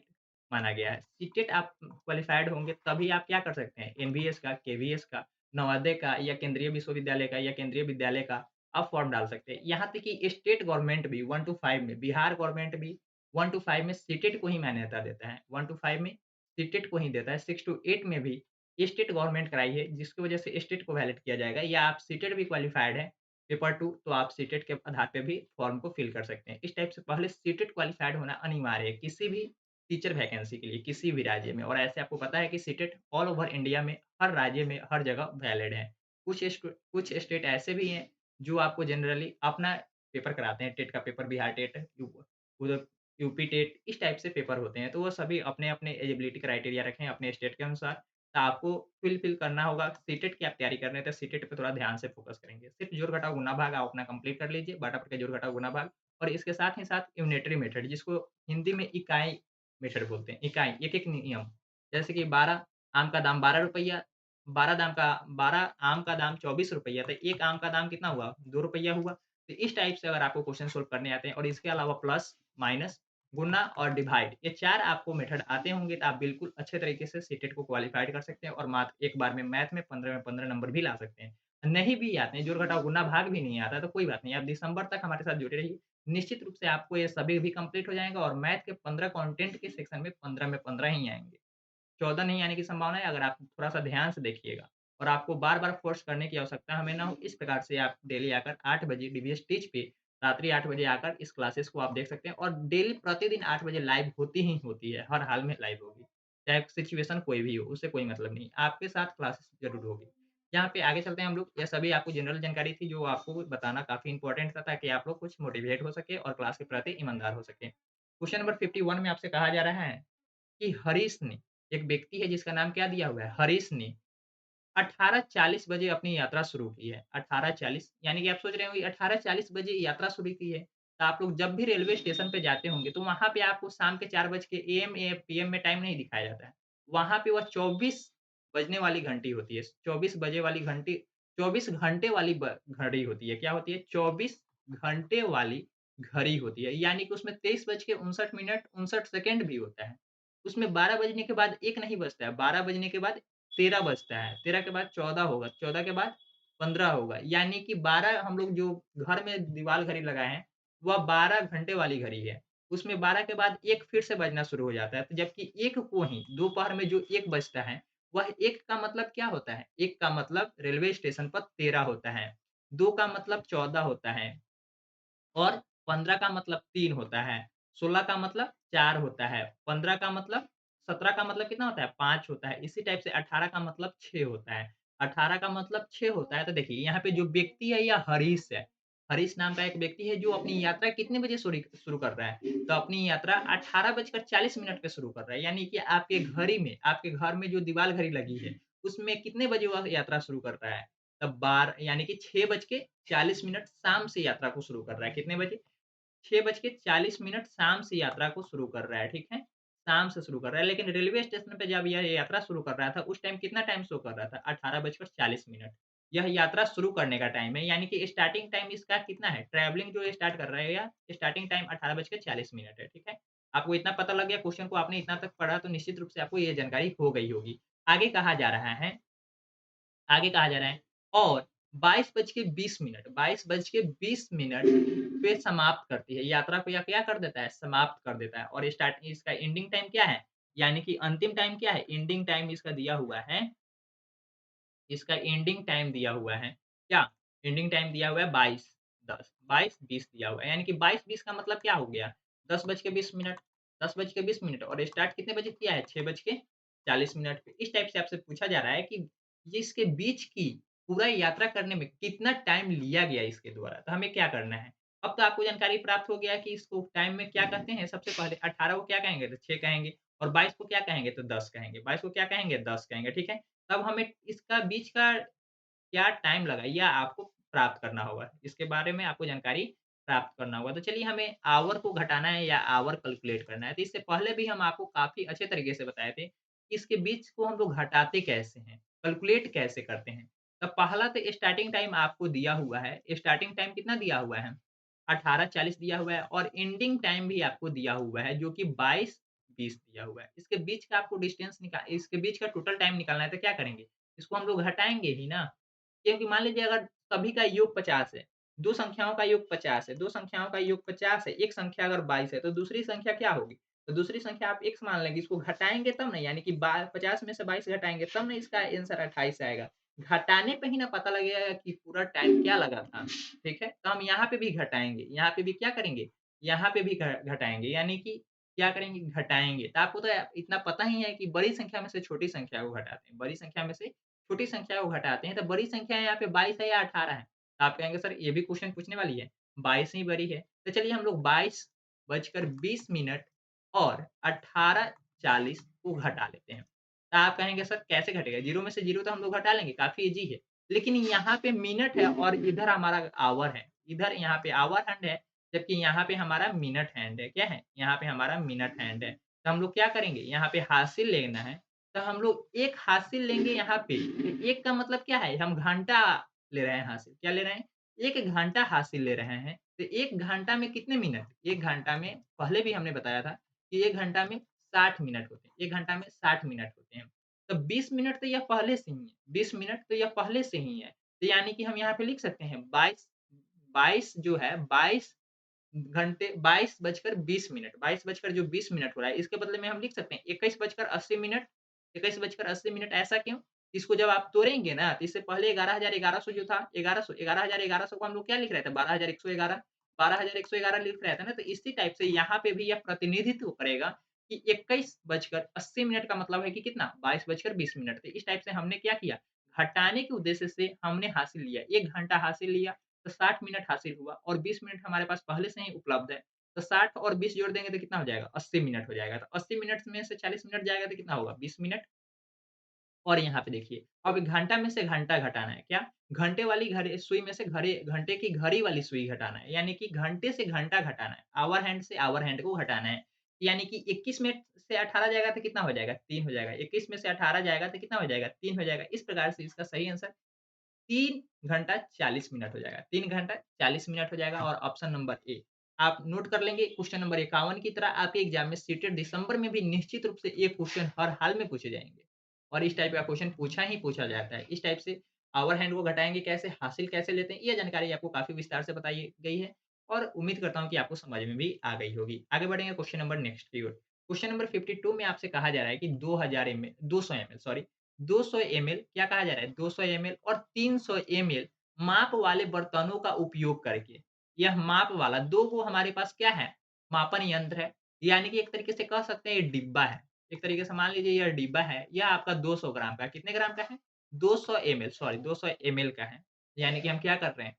[SPEAKER 1] माना गया है। सीटेट आप क्वालिफाइड होंगे तभी आप क्या कर सकते हैं, एनवीएस का, केवीएस का, नवोदय का या केंद्रीय विश्वविद्यालय का या केंद्रीय विद्यालय का आप फॉर्म डाल सकते हैं। यहाँ तक कि स्टेट गवर्नमेंट भी 1 टू 5 में बिहार गवर्नमेंट भी 1 टू 5 में सीटेट को ही मान्यता देता है। 1 टू 5 में सीटेट को ही देता है। 6 टू 8 में भी स्टेट गवर्नमेंट कराई है, जिसकी वजह से स्टेट को वैलिड किया जाएगा, या आप सीटेट भी क्वालिफाइड हैं, पेपर 2 तो आप सीटेट के आधार पे भी फॉर्म को फिल कर सकते हैं। इस टाइप से पहले सीटेट क्वालिफाइड होना अनिवार्य है, किसी भी टीचर वैकेंसी के लिए, किसी भी राज्य में। और ऐसे आपको पता है कि सीटेट ऑल ओवर इंडिया में, हर राज्य में, हर जगह वैलिड है। कुछ स्टेट ऐसे भी हैं, जो आपको जनरली अपना पेपर कराते हैं, टेट का पेपर, बिहार टेट, उधर यूपी टेट, इस टाइप से पेपर होते हैं। तो वो सभी अपने-अपने एलिजिबिलिटी क्राइटेरिया रखे हैं अपने स्टेट के अनुसार। तो आपको फिल करना होगा। सीटेट की आप तैयारी कर रहे हैं, तो सीटेट पे थोड़ा ध्यान से फ़ोकस करेंगे। सिर्फ़ जोड़, घटाव, गुणा, भाग आप अपना कंप्लीट कर लीजिए, बटा-बट के जोड़, घटाव, गुणा, भाग, और इसके साथ ही साथ यूनिटरी मेथड, जिसको हिंदी में इकाई मेथड बोलते हैं। इकाई, एक-एक नियम, जैसे कि 12 आम का दाम ₹12, 12 आम का दाम ₹24, तो 1 आम का दाम कितना हुआ? ₹2 हुआ। तो इस टाइप से अगर आपको क्वेश्चन सोल्व करने आते हैं, और इसके अलावा प्लस, माइनस, गुणा और डिवाइड, ये 4 आपको मेथड आते होंगे, तो आप बिल्कुल अच्छे तरीके से सीटेट को क्वालिफ़ाइड कर सकते हैं, और मात्र एक बार में मैथ में 15 नंबर भी ला सकते हैं। नहीं भी आते हैं, जोड़, घटाव, गुणा, भाग भी नहीं आता है, तो कोई बात नहीं, आप दिसंबर तक हमारे साथ जुड़े रहिए। निश्चित रूप से आपको ये सभी भी कंप्लीट हो जाएगा, और मैथ के 15 कंटेंट के सेक्शन में 15 ही आएँगे। 14 नहीं आने की संभावना है, अगर आप थोड़ा-सा ध्यान से देखिएगा, और आपको बार-बार फ़ोर्स करने की आवश्यकता हमें ना हो, इस प्रकार से आप डेली आकर 8 बजे डीवीएस टीच पे, रात्रि 8 बजे आकर इस क्लासेस को आप देख सकते हैं, और डेली प्रतिदिन 8 बजे लाइव होती ही होती है, हर हाल में लाइव होगी। चाहे सिचुएशन कोई भी हो, उससे कोई मतलब नहीं, आपके साथ क्लासेस ज़रूर होगी। यहाँ पे आगे चलते हैं हम लोग, यह सभी आपको जनरल जानकारी थी, जो आपको बताना काफ़ी इम्पोर्टेंट था, ताकि आप लोग कुछ मोटिवेट हो सके और क्लास के प्रति ईमानदार हो सकें। क्वेश्चन नंबर 51 में आपसे कहा जा रहा है कि हरीश ने, एक व्यक्ति है जिसका नाम क्या दिया हुआ है? हरीश ने 18:40 बजे अपनी यात्रा शुरू की है। 18:40 यानी कि आप सोच रहे होंगे 18:40 बजे यात्रा शुरू की है। तो आप लोग जब भी रेलवे स्टेशन पे जाते होंगे, तो वहाँ पे आपको शाम के 4 बज के एएम या पीएम में टाइम नहीं दिखाया जाता है। वहाँ पे वह 24 बजने वाली घंटी होती है। 24 बजे वाली घंटी, 24 घंटे वाली घड़ी होती है। क्या होती है? 24 घंटे वाली घड़ी होती है। यानी कि उसमें 23 बज के 59 मिनट 59 सेकंड भी होता है। उसमें 12 बजने के बाद 1 नहीं बजता है, 12 बजने के बाद 13 बजता है, 13 के बाद 14 होगा, 14 के बाद 15 होगा, यानी कि 12 हम लोग जो घर में दीवाल घड़ी लगाए हैं, वह 12 घंटे वाली घड़ी है। उसमें 12 के बाद 1 फिर से बजना शुरू हो जाता है, तो जबकि 1 को ही दोपहर में जो 1 बजता है, वह 1 का मतलब क्या होता है? 1 का मतलब रेलवे स्टेशन पर 13 होता है, 2 का मतलब 14 होता है, और 15 का मतलब 3 होता है, 16 का मतलब 4 होता है, 15 का मतलब 17 का मतलब कितना होता है? 5 होता है। इसी टाइप से 18 का मतलब 6 होता है। 18 का मतलब 6 होता है, तो देखिए यहाँ पे जो व्यक्ति है यह हरीश है। हरीश नाम का एक व्यक्ति है जो अपनी यात्रा कितने बजे शुरू कर रहा है? तो अपनी यात्रा 18 बजकर 40 मिनट पे शुरू कर रहा है। यानी कि आपके घड़ी में, आपके घर में जो दीवाल घड़ी लगी है, उसमें कितने बजे वह यात्रा शुरू कर रहा है? तब बार यानी कि 6 बज के 40 मिनट शाम से यात्रा को शुरू कर रहा है। कितने बजे? 6 बज के 40 मिनट शाम से यात्रा को शुरू कर रहा है, ठीक है? शाम से शुरू कर रहा है, लेकिन रेलवे स्टेशन पे जब यह यात्रा शुरू कर रहा था, उस टाइम कितना टाइम शो कर रहा था? 18 बजकर 40 मिनट। यह यात्रा शुरू करने का टाइम है, यानी कि स्टार्टिंग टाइम इसका कितना है? ट्रैवलिंग जो ये स्टार्ट कर रहा है, या स्टार्टिंग टाइम 18 बज के 40 मिनट है, ठीक है? आपको इतना पता लग गया, क्वेश्चन को आपने इतना तक पढ़ा, तो निश्चित रूप से आपको ये जानकारी हो गई होगी। आगे कहा जा रहा है, आगे कहा जा रहा है, और 22 बज के 20 मिनट पे समाप्त करती है। यात्रा को यह क्या कर देता है? समाप्त कर देता है, और स्टार्ट इसका एंडिंग टाइम क्या है? यानी कि अंतिम टाइम क्या है? एंडिंग टाइम इसका दिया हुआ है, इसका एंडिंग टाइम दिया हुआ है, क्या? एंडिंग टाइम दिया हुआ है 22:10, 22:20 दिया हुआ है, यानी कि 22:20 का मतलब क्या हो गया? 10 बज के 20 मिनट, 10 बज के 20 मिनट, और स्टार्ट कितने बजे किया है? 6 बज के 40 मिनट पे। इस टाइप से आपसे पूछा जा रहा है कि ये इसके बीच की पूरा यात्रा करने में कितना टाइम लिया गया इसके द्वारा? तो हमें क्या करना है? अब तो आपको जानकारी प्राप्त हो गया कि इसको टाइम में क्या कहते हैं। सबसे पहले 18 को क्या कहेंगे? तो 6 कहेंगे, और 22 को क्या कहेंगे? तो 10 कहेंगे, 22 को क्या कहेंगे? 10 कहेंगे, ठीक है? तब हमें इसका बीच का क्या टाइम लगा, यह आपको प्राप्त करना होगा। इसके बारे में आपको जानकारी प्राप्त करना होगा। तो चलिए, हमें आवर को घटाना है या आवर कैलकुलेट करना है। तो इससे पहले भी हम आपको काफ़ी अच्छे तरीके से बताए थे कि इसके बीच को हम लोग घटाते कैसे हैं, कैलकुलेट कैसे करते हैं। तो पहला तो स्टार्टिंग टाइम आपको दिया हुआ है। स्टार्टिंग टाइम कितना दिया हुआ है? 18:40 दिया हुआ है, और एंडिंग टाइम भी आपको दिया हुआ है, जो कि 22:20 दिया हुआ है। इसके बीच का आपको डिस्टेंस इसके बीच का टोटल टाइम निकालना है, तो क्या करेंगे? इसको हम लोग घटाएँगे ही ना। क्योंकि मान लीजिए अगर सभी का योग 50 है, 2 संख्याओं का योग 50 है, 2 संख्याओं का योग 50 है, एक संख्या अगर 22 है, तो दूसरी संख्या क्या होगी? तो दूसरी संख्या आप x मान लेंगे, इसको घटाएँगे तब ना, यानी कि बा 50 में से 22 घटाएँगे तब ना इसका आंसर 28 आएगा। घटाने पे ही ना पता लगेगा कि पूरा टाइम क्या लगा था, ठीक है? तो हम यहाँ पे भी घटाएँगे, यहाँ पे भी क्या करेंगे? यहाँ पे भी घटाएँगे, यानी कि क्या करेंगे? घटाएँगे। तो आपको तो इतना पता ही है कि बड़ी संख्या में से छोटी संख्या को घटाते हैं, बड़ी संख्या में से छोटी संख्या को घटाते हैं, तो बड़ी संख्या यहाँ पे 22 है या 18 है? तो आप कहेंगे सर ये भी क्वेश्चन पूछने वाली है, 22 ही बड़ी है। तो चलिए हम लोग 22 बजकर 20 मिनट और 18:40 को घटा लेते हैं। तो आप कहेंगे सर कैसे घटेगा? 0 में से 0 तो हम लोग घटा लेंगे, काफ़ी ईज़ी है। लेकिन यहाँ पे मिनट है और इधर हमारा आवर है। इधर यहाँ पे आवर हैंड है, जबकि यहाँ पे हमारा मिनट हैंड है। क्या है? यहाँ पे हमारा मिनट हैंड है। तो हम लोग क्या करेंगे? यहाँ पे हासिल लेना है, तो हम लोग 1 हासिल लेंगे यहाँ पे। 1 का मतलब क्या है? हम घंटा ले रहे हैं हासिल। क्या ले रहे हैं? 1 घंटा हासिल ले रहे हैं। तो 1 घंटा में कितने मिनट? 1 घंटा में पहले भी हमने बताया था कि 1 घंटा में 60 मिनट होते हैं। 1 घंटा में 60 मिनट होते हैं। तो 20 मिनट तो यह पहले से ही है। 20 मिनट तो यह पहले से ही है। तो यानी कि हम यहाँ पे लिख सकते हैं 22 जो है 22 घंटे 22 बजकर 20 मिनट, 22 बजकर जो 20 मिनट हो रहा है, इसके बदले में हम लिख सकते हैं 21 बजकर 80 मिनट, 21 बजकर 80 मिनट ऐसा क्यों? इसको जब आप तोड़ेंगे ना, तो इससे पहले 11,1100 जो था, 11,1100 को हम लोग क्या लिख रहे थे? 12,111 12,111 लिख रहे थे ना, तो इसी टाइप से यहाँ पे भी यह प्रतिनिधित्व करेगा कि 21 बजकर 80 मिनट का मतलब है कि कितना? 22 बजकर 20 मिनट। तो इस टाइप से हमने क्या किया? घटाने के उद्देश्य से हमने हासिल लिया, 1 घंटा हासिल लिया, तो 60 मिनट हासिल हुआ और 20 मिनट हमारे पास पहले से ही उपलब्ध है। तो 60 और 20 जोड़ देंगे तो कितना हो जाएगा? 80 मिनट हो जाएगा। तो 80 मिनट में से 40 मिनट जाएगा तो कितना होगा? 20 मिनट। और यहाँ पे देखिए, अब घंटा में से घंटा घटाना है, क्या? घंटे वाली घड़ी सुई में से घंटे की घड़ी वाली सुई घटाना है, यानी कि घंटे से घंटा घटाना है, ऑवर हैंड से ऑवर हैंड को घटाना है। यानी कि 21 में से 18 जाएगा तो कितना हो जाएगा? 3 हो जाएगा। 21 में से 18 जाएगा तो कितना हो जाएगा? 3 हो जाएगा। इस प्रकार से इसका सही आंसर 3 घंटा 40 मिनट हो जाएगा। 3 घंटा 40 मिनट हो जाएगा और ऑप्शन नंबर ए। आप नोट कर लेंगे क्वेश्चन नंबर 51 की तरह आपके एग्ज़ाम में सीटेट दिसंबर में भी निश्चित रूप से ये क्वेश्चन हर हाल में पूछे जाएँगे। और इस टाइप का क्वेश्चन पूछा ही पूछा जाता है। इस टाइप से आवर हैंड को घटाएँगे कैसे, हासिल कैसे लेते हैं, ये जानकारी आपको काफ़ी विस्तार से बताई गई है और उम्मीद करता हूँ कि आपको समझ में भी आ गई होगी। आगे बढ़ेंगे क्वेश्चन नंबर नेक्स्ट की ओर। क्वेश्चन नंबर 52 में आपसे कहा जा रहा है कि 2000 एमएल 200 एमएल सॉरी 200 एमएल क्या कहा जा रहा है 200 एमएल और 300 एमएल माप वाले बर्तनों का उपयोग करके, यह माप वाला 2 गो हमारे पास क्या है? मापन यंत्र है। यानी कि एक तरीके से कह सकते हैं ये डिब्बा है। एक तरीके से मान लीजिए यह डिब्बा है, यह आपका 200 ग्राम का है। कितने ग्राम का है? 200 एमएल सॉरी 200 एमएल का है। यानी कि हम क्या कर रहे हैं?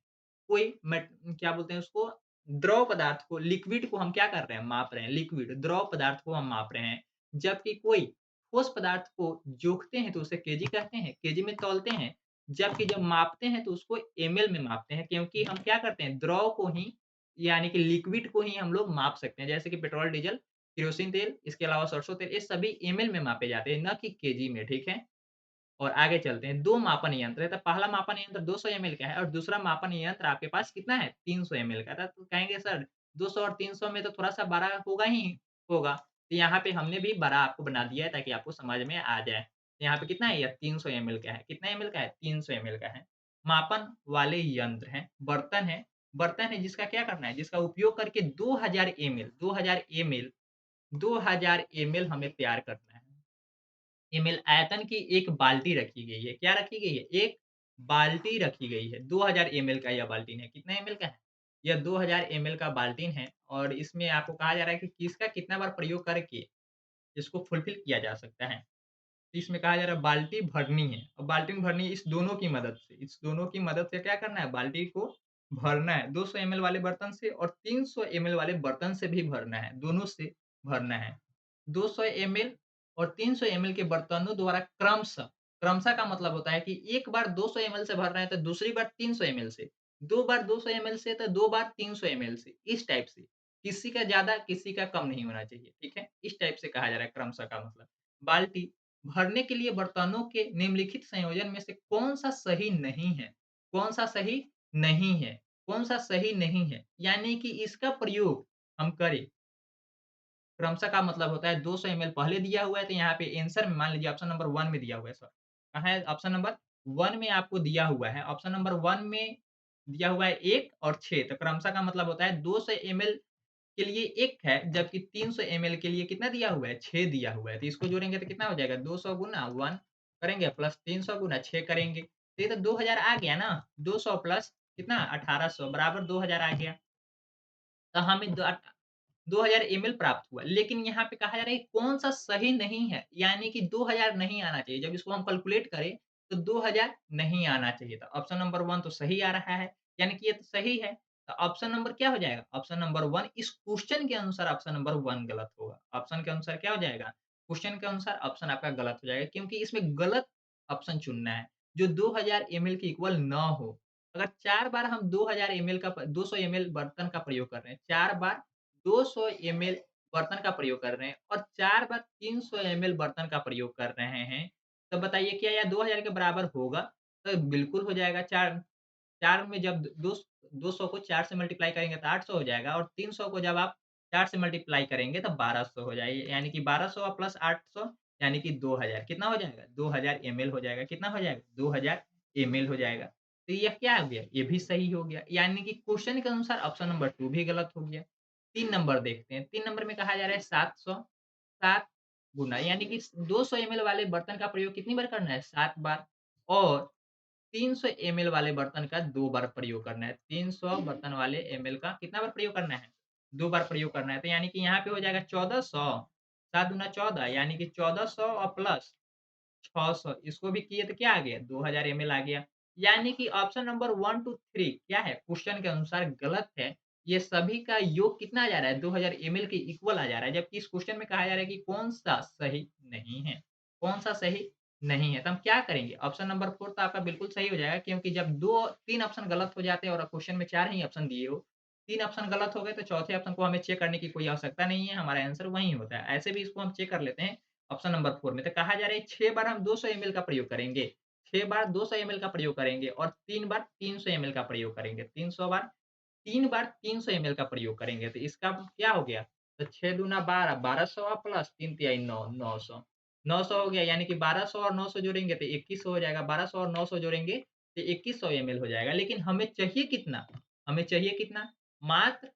[SPEAKER 1] कोई क्या बोलते हैं उसको द्रव पदार्थ को लिक्विड को हम क्या कर रहे हैं? माप रहे हैं। लिक्विड द्रव पदार्थ को हम माप रहे हैं। जबकि कोई ठोस पदार्थ को जोखते हैं तो उसे केजी कहते हैं, केजी में तौलते हैं। जबकि जब मापते हैं तो उसको एमएल में मापते हैं क्योंकि हम क्या करते हैं द्रव को ही यानी कि लिक्विड को ही हम लोग माप सकते हैं। जैसे कि पेट्रोल, डीज़ल, केरोसिन तेल, इसके अलावा सरसों तेल ये सभी एमएल में मापे जाते हैं, ना कि केजी में, ठीक है? और आगे चलते हैं, 2 मापन यंत्र है, तो पहला मापन यंत्र 200 एमएल का है और दूसरा मापन यंत्र आपके पास कितना है? 300 एमएल का था। तो कहेंगे सर 200 और 300 में तो थोड़ा-सा बड़ा होगा ही होगा। तो यहाँ पे हमने भी बड़ा आपको बना दिया है ताकि आपको समझ में आ जाए। तो यहाँ पे कितना है यह 300 एमएल का है। कितना एमएल का है? 300 एमएल का है। मापन वाले यंत्र हैं, बर्तन है जिसका क्या करना है? जिसका उपयोग करके 2000 एमएल हमें तैयार करना है। एमएल आयतन की एक बाल्टी रखी गई है। क्या रखी गई है? एक बाल्टी रखी गई है। 2000 एमएल का यह बाल्टीन है। कितना एमएल का है? यह 2000 एमएल का बाल्टीन है और इसमें आपको कहा जा रहा है कि किसका कितना बार प्रयोग करके इसको फुलफिल किया जा सकता है। तो इसमें कहा जा रहा है बाल्टी भरनी है और बाल्टीन भरनी है इस दोनों की मदद से। इस दोनों की मदद से क्या करना है? बाल्टी को भरना है। 200 एमएल वाले बर्तन से और 300 एमएल वाले बर्तन से भी भरना है। दोनों से भरना है। 200 एमएल और 300 एमएल के बर्तनों द्वारा क्रमशः का मतलब होता है कि एक बार 200 एमएल से भर रहे हैं तो दूसरी बार 300 एमएल से, 2 बार 200 एमएल से तो 2 बार 300 एमएल से, इस टाइप से। किसी का ज़्यादा, किसी का कम नहीं होना चाहिए, ठीक है? इस टाइप से कहा जा रहा है क्रमशः का मतलब। बाल्टी भरने के लिए बर्तनों के निम्नलिखित संयोजन में से कौन-सा सही नहीं है? कौन-सा सही नहीं है? कौन-सा सही नहीं है? यानी कि इसका प्रयोग हम करें क्रमशः का मतलब होता है 200 एमएल पहले दिया हुआ है तो यहाँ पे आंसर में मान लीजिए ऑप्शन नंबर 1 में दिया हुआ है सर। कहाँ है ऑप्शन नंबर 1 में आपको दिया हुआ है। ऑप्शन नंबर 1 में दिया हुआ है 1 और 6 तो क्रमशः का मतलब होता है 200 एमएल के लिए 1 है, जबकि 300 ml के लिए कितना दिया हुआ है? 6 दिया हुआ है। तो इसको जोड़ेंगे तो कितना हो जाएगा? 200 गुना 1 करेंगे प्लस 300 गुना 6 करेंगे। तो ये तो 2000 आ गया ना? 200 प्लस कितना? 1800 बराबर 2000 आ गया। तो हमें 2000 एमएल प्राप्त हुआ। लेकिन यहाँ पे कहा जा रहा है कौन-सा सही नहीं है, यानी कि 2000 नहीं आना चाहिए। जब इसको हम कैलकुलेट करें तो 2000 नहीं आना चाहिए था। ऑप्शन नंबर 1 तो सही आ रहा है, यानी कि ये तो सही है। तो ऑप्शन नंबर क्या हो जाएगा? ऑप्शन नंबर 1 इस क्वेश्चन के अनुसार ऑप्शन नंबर 1 गलत होगा। ऑप्शन के अनुसार क्या हो जाएगा? क्वेश्चन के अनुसार ऑप्शन आपका गलत हो जाएगा क्योंकि इसमें गलत ऑप्शन चुनना है, जो 2000 एमएल के इक्वल ना हो। अगर 4 बार हम 2000 एमएल का 200 एमएल बर्तन का प्रयोग कर रहे हैं, 4 बार 200 एमएल बर्तन का प्रयोग कर रहे हैं और 4 बार 300 एमएल बर्तन का प्रयोग कर रहे हैं, तो बताइए क्या यह 2000 के बराबर होगा? तो बिल्कुल हो जाएगा। 4 में जब 200 को 4 से मल्टीप्लाई करेंगे तो 800 हो जाएगा और 300 को जब आप 4 से मल्टीप्लाई करेंगे तो 1200 हो जाएगी। यानी कि 1200 प्लस 800 यानी कि 2000 कितना हो जाएगा? 2000 एमएल हो जाएगा। कितना हो जाएगा? 2000 एमएल हो जाएगा। तो यह क्या हो गया? ये भी सही हो गया। यानी कि क्वेश्चन के अनुसार ऑप्शन नंबर 2 भी गलत हो गया। 3 नंबर देखते हैं। 3 नंबर में कहा जा रहा है 700 7 गुना यानी कि 200 एमएल वाले बर्तन का प्रयोग कितनी बार करना है? 7 बार और 300 एमएल वाले बर्तन का 2 बार प्रयोग करना है। 300 बर्तन वाले एमएल का कितना बार प्रयोग करना है? 2 बार प्रयोग करना है। तो यानी कि यहाँ पे हो जाएगा 1400 7 दूना 14 यानी कि 1400 और प्लस 600 इसको भी किए तो क्या आ गया? 2000 एमएल आ गया। यानी कि ऑप्शन नंबर 1 टू 3 क्या है? क्वेश्चन के अनुसार गलत है। ये सभी का योग कितना आ जा रहा है? 2000 एमएल के इक्वल आ जा रहा है। जबकि इस क्वेश्चन में कहा जा रहा है कि कौन-सा सही नहीं है? कौन-सा सही नहीं है? तो हम क्या करेंगे? ऑप्शन नंबर 4 तो आपका बिल्कुल सही हो जाएगा क्योंकि जब 2 3 ऑप्शन गलत हो जाते हैं और क्वेश्चन में 4 ही ऑप्शन दिए हो, 3 ऑप्शन गलत हो गए तो चौथे ऑप्शन को हमें चेक करने की कोई आवश्यकता नहीं है, हमारा आंसर वही होता है। ऐसे भी इसको हम चेक कर लेते हैं ऑप्शन नंबर 4 में तो कहा जा रहा है 6 बार हम 200 एमएल का प्रयोग करेंगे। 6 बार 200 एमएल का प्रयोग करेंगे और 3 बार 300 एमएल का प्रयोग करेंगे। 3 बार 300 एमएल का प्रयोग करेंगे। तो इसका क्या हो गया? तो 6 दूना 12 1200 प्लस 3 तिहाई 9 900 900 हो गया यानी कि 1200 और 900 जोड़ेंगे तो 2100 हो जाएगा। 1200 और 900 जोड़ेंगे तो 2100 एमएल हो जाएगा। लेकिन हमें चाहिए कितना? हमें चाहिए कितना? मात्र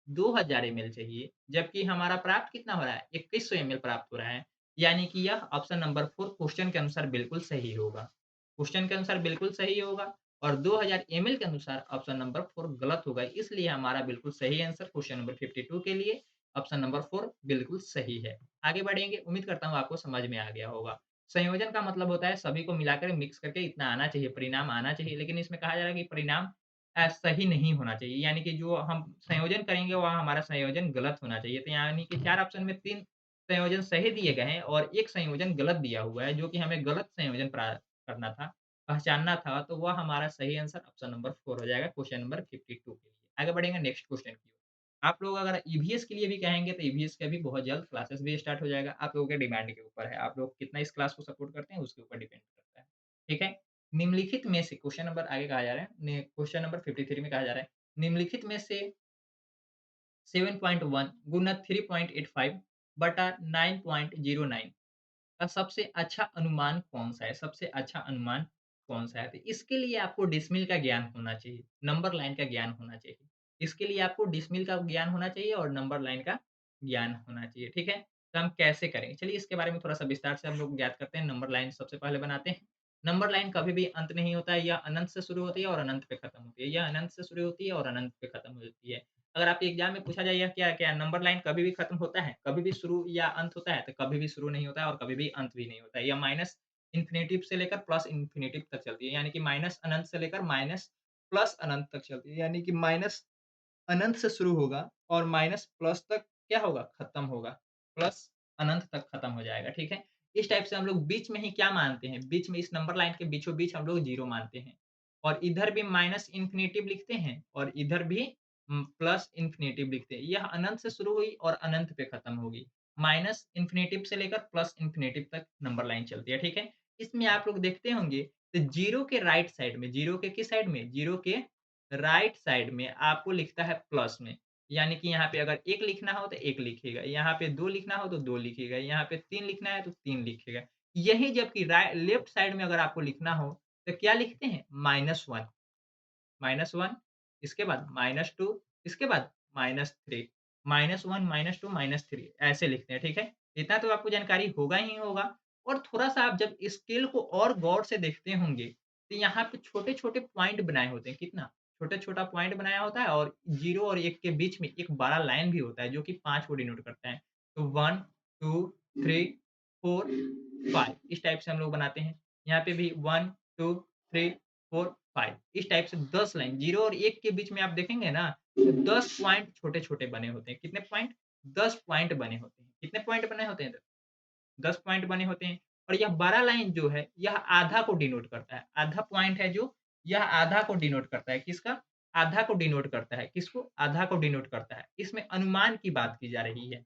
[SPEAKER 1] 2000 एमएल चाहिए। जबकि हमारा प्राप्त कितना हो रहा है? 2100 एमएल प्राप्त हो रहा है। यानी कि यह ऑप्शन नंबर 4 क्वेश्चन के अनुसार बिल्कुल सही होगा। क्वेश्चन के अनुसार बिल्कुल सही होगा और 2000 एमएल के अनुसार ऑप्शन नंबर 4 गलत होगा। इसलिए हमारा बिल्कुल सही आंसर क्वेश्चन नंबर 52 के लिए ऑप्शन नंबर 4 बिल्कुल सही है। आगे बढ़ेंगे, उम्मीद करता हूँ आपको समझ में आ गया होगा। संयोजन का मतलब होता है सभी को मिलाकर मिक्स करके इतना आना चाहिए, परिणाम आना चाहिए। लेकिन इसमें कहा जा रहा है कि परिणाम सही नहीं होना चाहिए। यानी कि जो हम संयोजन करेंगे वहाँ हमारा संयोजन गलत होना चाहिए। तो यानी कि 4 ऑप्शन में 3 संयोजन सही दिए गए हैं और 1 संयोजन गलत दिया हुआ है, जो कि हमें गलत संयोजन करना था, पहचानना था, तो वह हमारा सही आंसर ऑप्शन नंबर 4 हो जाएगा क्वेश्चन नंबर 52 के लिए। आगे बढ़ेंगे नेक्स्ट क्वेश्चन की ओर। आप लोग अगर ईवीएस के लिए भी कहेंगे तो ईवीएस का भी बहुत जल्द क्लासेस भी स्टार्ट हो जाएगा। आप लोगों के डिमांड के ऊपर है। आप लोग कितना इस क्लास को सपोर्ट करते हैं उसके ऊपर डिपेंड करता है। ठीक है? निम्नलिखित में से क्वेश्चन नंबर आगे कहा जा रहा है, क्वेश्चन नंबर 53 में कहा जा रहा है, निम्नलिखित में से 7.1 गुना 3.85 बटा 9.09 का सबसे अच्छा अनुमान कौन-सा है? सबसे अच्छा अनुमान कौन-सा है? तो इसके लिए आपको डिसिमल का ज्ञान होना चाहिए, नंबर लाइन का ज्ञान होना चाहिए। इसके लिए आपको डिसिमल का ज्ञान होना चाहिए और नंबर लाइन का ज्ञान होना चाहिए, ठीक है? तो हम कैसे करेंगे? चलिए इसके बारे में थोड़ा-सा विस्तार से हम लोग ज्ञात करते हैं। नंबर लाइन सबसे पहले बनाते हैं। नंबर लाइन कभी भी अंत नहीं होता है, यह अनंत से शुरू होती है और अनंत पे खत्म होती है। यह अनंत से शुरू होती है और अनंत पे खत्म होती है। अगर आपके एग्ज़ाम में पूछा जाए यह क्या है? नंबर लाइन कभी भी खत्म होता है, कभी भी शुरू या अंत होता है? तो कभी भी शुरू नहीं होता है और कभी भी अंत भी नहीं होता है। यह माइनस इन्फिनिटिव से लेकर प्लस इन्फिनिटिव तक चलती है। यानी कि माइनस अनंत से लेकर माइनस प्लस अनंत तक चलती है। यानी कि माइनस अनंत से शुरू होगा और माइनस प्लस तक क्या होगा? खत्म होगा। प्लस अनंत तक खत्म हो जाएगा, ठीक है? इस टाइप से हम लोग बीच में ही क्या मानते हैं? बीच में इस नंबर लाइन के बीचों-बीच हम लोग 0 मानते हैं और इधर भी माइनस इन्फिनिटिव लिखते हैं और इधर भी प्लस इन्फिनिटिव लिखते हैं। यह अनंत से शुरू हुई और अनंत पे खत्म होगी। माइनस इन्फिनिटिव से लेकर प्लस इन्फिनिटिव तक नंबर लाइन चलती है, ठीक है? इसमें आप लोग देखते होंगे तो 0 के राइट साइड में 0 के किस साइड में? 0 के राइट साइड में आपको लिखता है प्लस में। यानी कि यहाँ पे अगर 1 लिखना हो तो 1 लिखिएगा, यहाँ पे 2 लिखना हो तो 2 लिखिएगा, यहाँ पे 3 लिखना है तो 3 लिखिएगा। यही जबकि लेफ्ट साइड में अगर आपको लिखना हो तो क्या लिखते हैं? -1 इसके बाद -2 इसके बाद -3 -1, -2, -3 ऐसे लिखते हैं, ठीक है? इतना तो आपको जानकारी होगा ही होगा और थोड़ा-सा आप जब स्केल को और गौर से देखते होंगे, तो यहाँ पे छोटे-छोटे पॉइंट बनाए होते हैं, कितना? छोटा-छोटा पॉइंट बनाया होता है और 0 और 1 के बीच में एक बड़ा लाइन भी होता है, जो कि 5 को डिनोट करता है। तो 1, 2, 3, 4, 5 इस टाइप से हम लोग बनाते हैं। यहाँ पे भी 1, 2, 3, 4, 5 इस टाइप से 10 लाइन 0 और 1 के बीच में आप देखेंगे ना, तो 10 पॉइंट छोटे-छोटे बने होते हैं। कितने पॉइंट? 10 पॉइंट बने होते हैं। कितने पॉइंट बने होते हैं? 10 पॉइंट बने होते हैं और यह बड़ा लाइन जो है, यह आधा को डिनोट करता है। आधा पॉइंट है जो, यह आधा को डिनोट करता है। किसका? आधा को डिनोट करता है। किसको? आधा को डिनोट करता है। इसमें अनुमान की बात की जा रही है।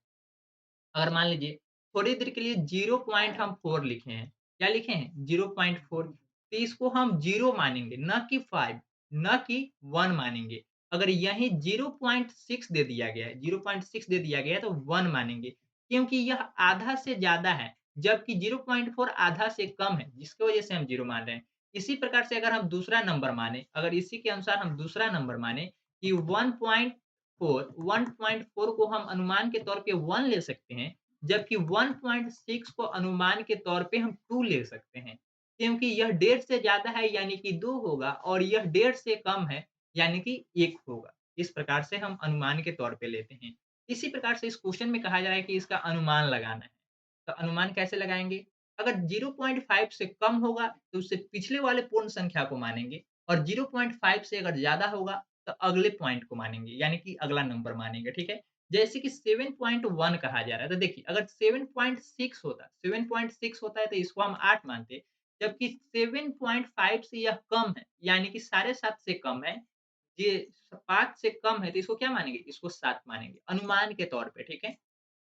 [SPEAKER 1] अगर मान लीजिए थोड़ी देर के लिए 0.4 हम 4 लिखे हैं। क्या लिखे हैं? 0.4 तो इसको हम 0 मानेंगे, ना कि 5 ना कि 1 मानेंगे। अगर यहीं 0.6 दे दिया गया है 0.6 दे दिया गया है तो 1 मानेंगे, क्योंकि यह आधा से ज़्यादा है, जबकि 0.4 आधा से कम है, जिसकी वजह से हम 0 मान रहे हैं। इसी प्रकार से अगर हम दूसरा नंबर माने, अगर इसी के अनुसार हम दूसरा नंबर माने कि 1.4 को हम अनुमान के तौर पे 1 ले सकते हैं, जबकि 1.6 को अनुमान के तौर पे हम 2 ले सकते हैं। क्योंकि यह 1.5 से ज़्यादा है यानी कि 2 होगा और यह 1.5 से कम है यानी कि 1 होगा। इस प्रकार से हम अनुमान के तौर पे लेते हैं। इसी प्रकार से इस क्वेश्चन में कहा जा रहा है कि इसका अनुमान लगाना है। तो अनुमान कैसे लगाएँगे? अगर 0.5 से कम होगा तो उससे पिछले वाले पूर्ण संख्या को मानेंगे और 0.5 से अगर ज़्यादा होगा तो अगले पॉइंट को मानेंगे, यानी कि अगला नंबर मानेंगे, ठीक है? जैसे कि 7.1 कहा जा रहा है, तो देखिए अगर 7.6 होता है तो इसको हम 8 मानते, जबकि 7.5 से यह कम है, यानी कि साढ़े 7 से कम है, ये 5 से कम है तो इसको क्या मानेंगे? इसको 7 मानेंगे, अनुमान के तौर पे, ठीक है?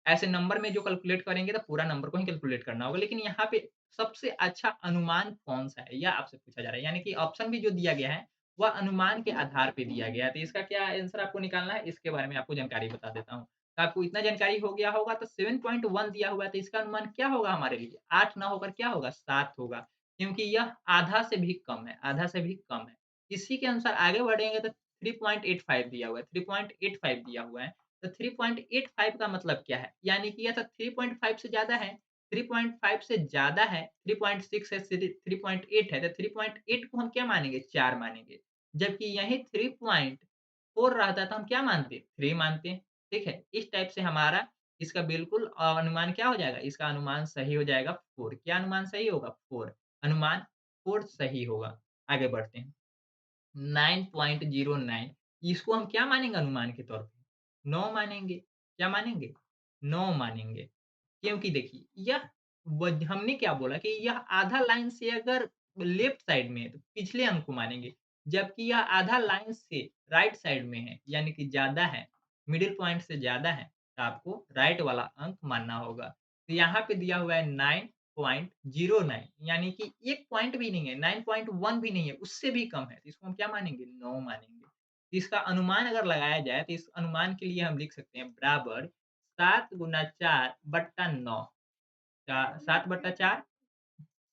[SPEAKER 1] ऐसे नंबर में जो कैलकुलेट करेंगे तो पूरा नंबर को ही कैलकुलेट करना होगा। लेकिन यहाँ पे सबसे अच्छा अनुमान कौन-सा है? यह आपसे पूछा जा रहा है। यानी कि ऑप्शन भी जो दिया गया है, वह अनुमान के आधार पे दिया गया है। तो इसका क्या आंसर आपको निकालना है, इसके बारे में आपको जानकारी बता देता हूँ। तो आपको इतना जानकारी हो गया होगा तो 7.1 दिया हुआ है तो इसका अनुमान क्या होगा हमारे लिए? 8 ना होकर क्या होगा? 7 होगा। क्योंकि यह आधा से भी कम है, आधा से भी कम है। इसी के अनुसार आगे बढ़ेंगे तो 3.85 दिया हुआ है, 3.85 दिया हुआ है। तो 3.85 का मतलब क्या है? यानी कि यह तो 3.5 से ज़्यादा है, 3.5 से ज़्यादा है, 3.6 है, 3.8 है, तो 3.8 को हम क्या मानेंगे? 4 मानेंगे। जबकि यहीं 3.4 रहता तो हम क्या मानते? 3 मानते, ठीक है? इस टाइप से हमारा इसका बिल्कुल अनुमान क्या हो जाएगा? इसका अनुमान सही हो जाएगा 4 क्या अनुमान सही होगा? 4 अनुमान 4 सही होगा। आगे बढ़ते हैं। 9.09 इसको हम क्या मानेंगे अनुमान के तौर पे? 9 मानेंगे। क्या मानेंगे? 9 मानेंगे। क्योंकि देखिए यह हमने क्या बोला कि यह आधा लाइन से अगर लेफ्ट साइड में है तो पिछले अंक को मानेंगे। जबकि यह आधा लाइन से राइट साइड में है यानी कि ज़्यादा है, मिडल पॉइंट से ज़्यादा है, तो आपको राइट वाला अंक मानना होगा। तो यहाँ पे दिया हुआ है 9.09 यानी कि 1 पॉइंट भी नहीं है, 9.1 भी नहीं है, उससे भी कम है। तो इसको हम क्या मानेंगे? 9 मानेंगे। तो इसका अनुमान अगर लगाया जाए तो इस अनुमान के लिए हम लिख सकते हैं बराबर 7 गुना 4 बट्टा 9 7 बट्टा 4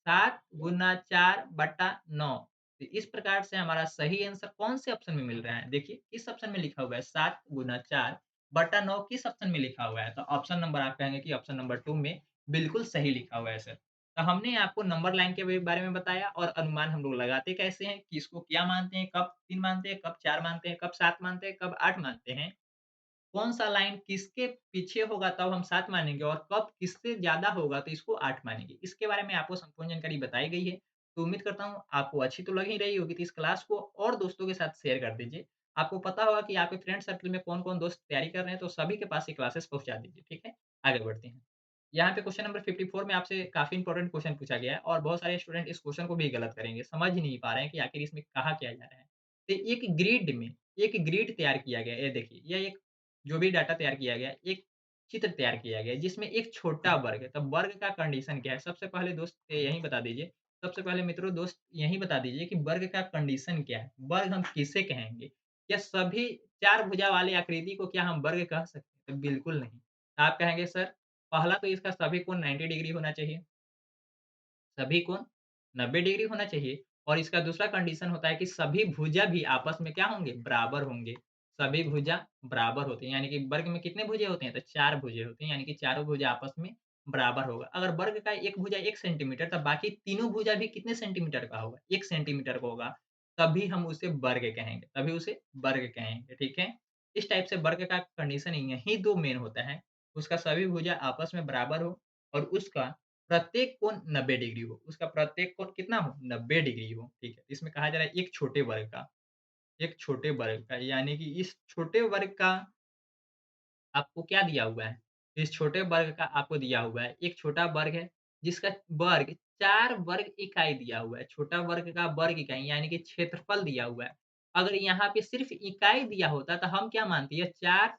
[SPEAKER 1] 7 गुना 4 बट्टा 9 तो इस प्रकार से हमारा सही आंसर कौन से ऑप्शन में मिल रहा है? देखिए किस ऑप्शन में लिखा हुआ है 7 गुना 4 बट्टा 9 किस ऑप्शन में लिखा हुआ है? तो ऑप्शन नंबर आप कहेंगे कि ऑप्शन नंबर 2 में बिल्कुल सही लिखा हुआ है सर। तो हमने आपको नंबर लाइन के बारे में बताया और अनुमान हम लोग लगाते कैसे हैं कि इसको क्या मानते हैं, कब 3 मानते हैं, कब 4 मानते हैं, कब 7 मानते हैं, कब 8 मानते हैं। कौन-सा लाइन किसके पीछे होगा तब हम 7 मानेंगे और कब किससे ज़्यादा होगा तो इसको 8 मानेंगे। इसके बारे में आपको संपूर्ण जानकारी बताई गई है। तो उम्मीद करता हूँ आपको अच्छी तो लग ही रही होगी तो इस क्लास को और दोस्तों के साथ शेयर कर दीजिए। आपको पता होगा कि आपके फ्रेंड सर्कल में कौन-कौन दोस्त तैयारी कर रहे हैं तो सभी के पास ये क्लासेस पहुँचा दीजिए, ठीक है? आगे बढ़ते हैं। यहाँ पे क्वेश्चन नंबर 54 में आपसे काफ़ी इंपोर्टेंट क्वेश्चन पूछा गया है और बहुत सारे स्टूडेंट इस क्वेश्चन को भी गलत करेंगे, समझ ही नहीं पा रहे हैं कि आखिर इसमें कहा क्या जा रहा है। तो एक ग्रिड तैयार किया गया है, ये देखिए, यह एक जो भी डाटा तैयार किया गया है, एक चित्र तैयार किया गया है, जिसमें एक छोटा वर्ग है। तो वर्ग का कंडीशन क्या है? सबसे पहले दोस्त यही बता दीजिए सबसे पहले मित्रों दोस्त यही बता दीजिए कि वर्ग का कंडीशन क्या है? वर्ग हम किसे कहेंगे? क्या सभी 4 भुजा वाले आकृति को क्या हम वर्ग कह सकते हैं? तो बिल्कुल नहीं। आप कहेंगे सर पहला तो इसका सभी कोण 90 डिग्री होना चाहिए। सभी कोण 90 डिग्री होना चाहिए और इसका दूसरा कंडीशन होता है कि सभी भुजा भी आपस में क्या होंगे? बराबर होंगे। सभी भुजा बराबर होती हैं, यानी कि वर्ग में कितने भुजे होते हैं? तो 4 भुजे होते हैं, यानी कि चारों भुजा आपस में बराबर होगा। अगर वर्ग का एक भुजा 1 सेंटीमीटर, तब बाकी तीनों भुजा भी कितने सेंटीमीटर का होगा? 1 सेंटीमीटर का होगा, तभी हम उसे वर्ग कहेंगे, तभी उसे वर्ग कहेंगे, ठीक है? इस टाइप से वर्ग का कंडीशन यही 2 मेन होता है, उसका सभी भुजा आपस में बराबर हो और उसका प्रत्येक कोण 90 डिग्री हो। उसका प्रत्येक कोण कितना हो? 90 डिग्री हो, ठीक है? इसमें कहा जा रहा है एक छोटे वर्ग का, यानी कि इस छोटे वर्ग का आपको क्या दिया हुआ है? इस छोटे वर्ग का आपको दिया हुआ है, एक छोटा वर्ग है, जिसका वर्ग 4 वर्ग इकाई दिया हुआ है। छोटा वर्ग का वर्ग इकाई यानी कि क्षेत्रफल दिया हुआ है। अगर यहाँ पे सिर्फ़ इकाई दिया होता तो हम क्या मानते? ये 4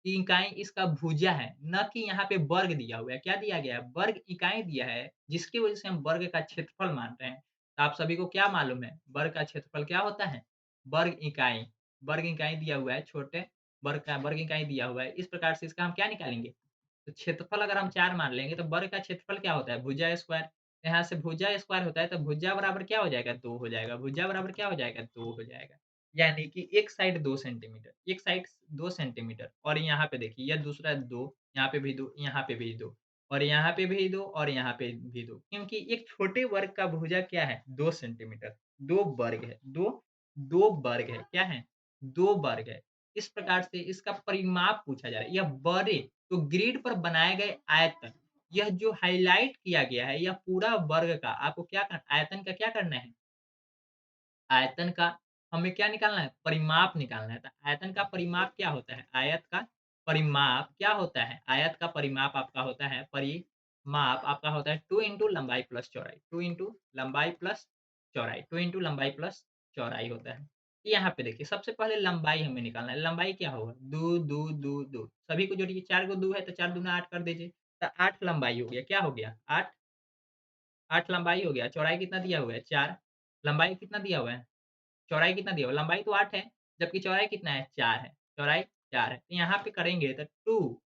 [SPEAKER 1] इकाई इसका भुजा है, ना कि यहाँ पे वर्ग दिया हुआ है। क्या दिया गया है? वर्ग इकाई दिया है, जिसकी वजह से हम वर्ग का क्षेत्रफल मान रहे हैं। तो आप सभी को क्या मालूम है? वर्ग का क्षेत्रफल क्या होता है? वर्ग इकाई। वर्ग इकाई दिया हुआ है, छोटे वर्ग का वर्ग इकाई दिया हुआ है। इस प्रकार से इसका हम क्या निकालेंगे? तो क्षेत्रफल अगर हम 4 मान लेंगे, तो वर्ग का क्षेत्रफल क्या होता है? भुजा स्क्वायर। यहाँ से भुजा स्क्वायर होता है, तो भुजा बराबर क्या हो जाएगा? 2 हो जाएगा। भुजा बराबर क्या हो जाएगा? 2 हो जाएगा। यानी कि एक साइड 2 सेंटीमीटर, एक साइड 2 सेंटीमीटर और यहाँ पे देखिए यह दूसरा 2, यहाँ पे भी 2, यहाँ पे भी 2 और यहाँ पे भी 2 और यहाँ पे भी 2 क्योंकि एक छोटे वर्ग का भुजा क्या है? 2 सेंटीमीटर, 2 वर्ग है, 2 वर्ग है, क्या है? 2 वर्ग है। इस प्रकार से इसका परिमाप पूछा जा रहा है, यह बड़े तो ग्रिड पर बनाए गए आयतन, यह जो हाइलाइट किया गया है, यह पूरा वर्ग का आपको क्या करना आयतन का क्या करना है? आयतन का हमें क्या निकालना है? परिमाप निकालना है। तो आयतन का परिमाप क्या होता है? आयत का परिमाप क्या होता है? आयत का परिमाप आपका होता है परिमाप आपका होता है 2 इंटू लंबाई प्लस चौड़ाई, 2 इंटू लंबाई प्लस चौड़ाई, 2 इंटू लंबाई प्लस चौड़ाई होता है। यहाँ पे देखिए सबसे पहले लंबाई हमें निकालना है। लंबाई क्या होगा? 2, 2, 2, 2 सभी को जोड़िए 4 को 2 है तो 4 दूना 8 कर दीजिए। तो 8 लंबाई हो गया। क्या हो गया? 8 लंबाई हो गया। चौड़ाई कितना दिया हुआ है? 4 लंबाई कितना दिया हुआ है? चौड़ाई कितना दिया हुआ है? लंबाई तो 8 है, जबकि चौड़ाई कितना है? 4 है। चौड़ाई 4 है। तो यहाँ पे करेंगे तो 2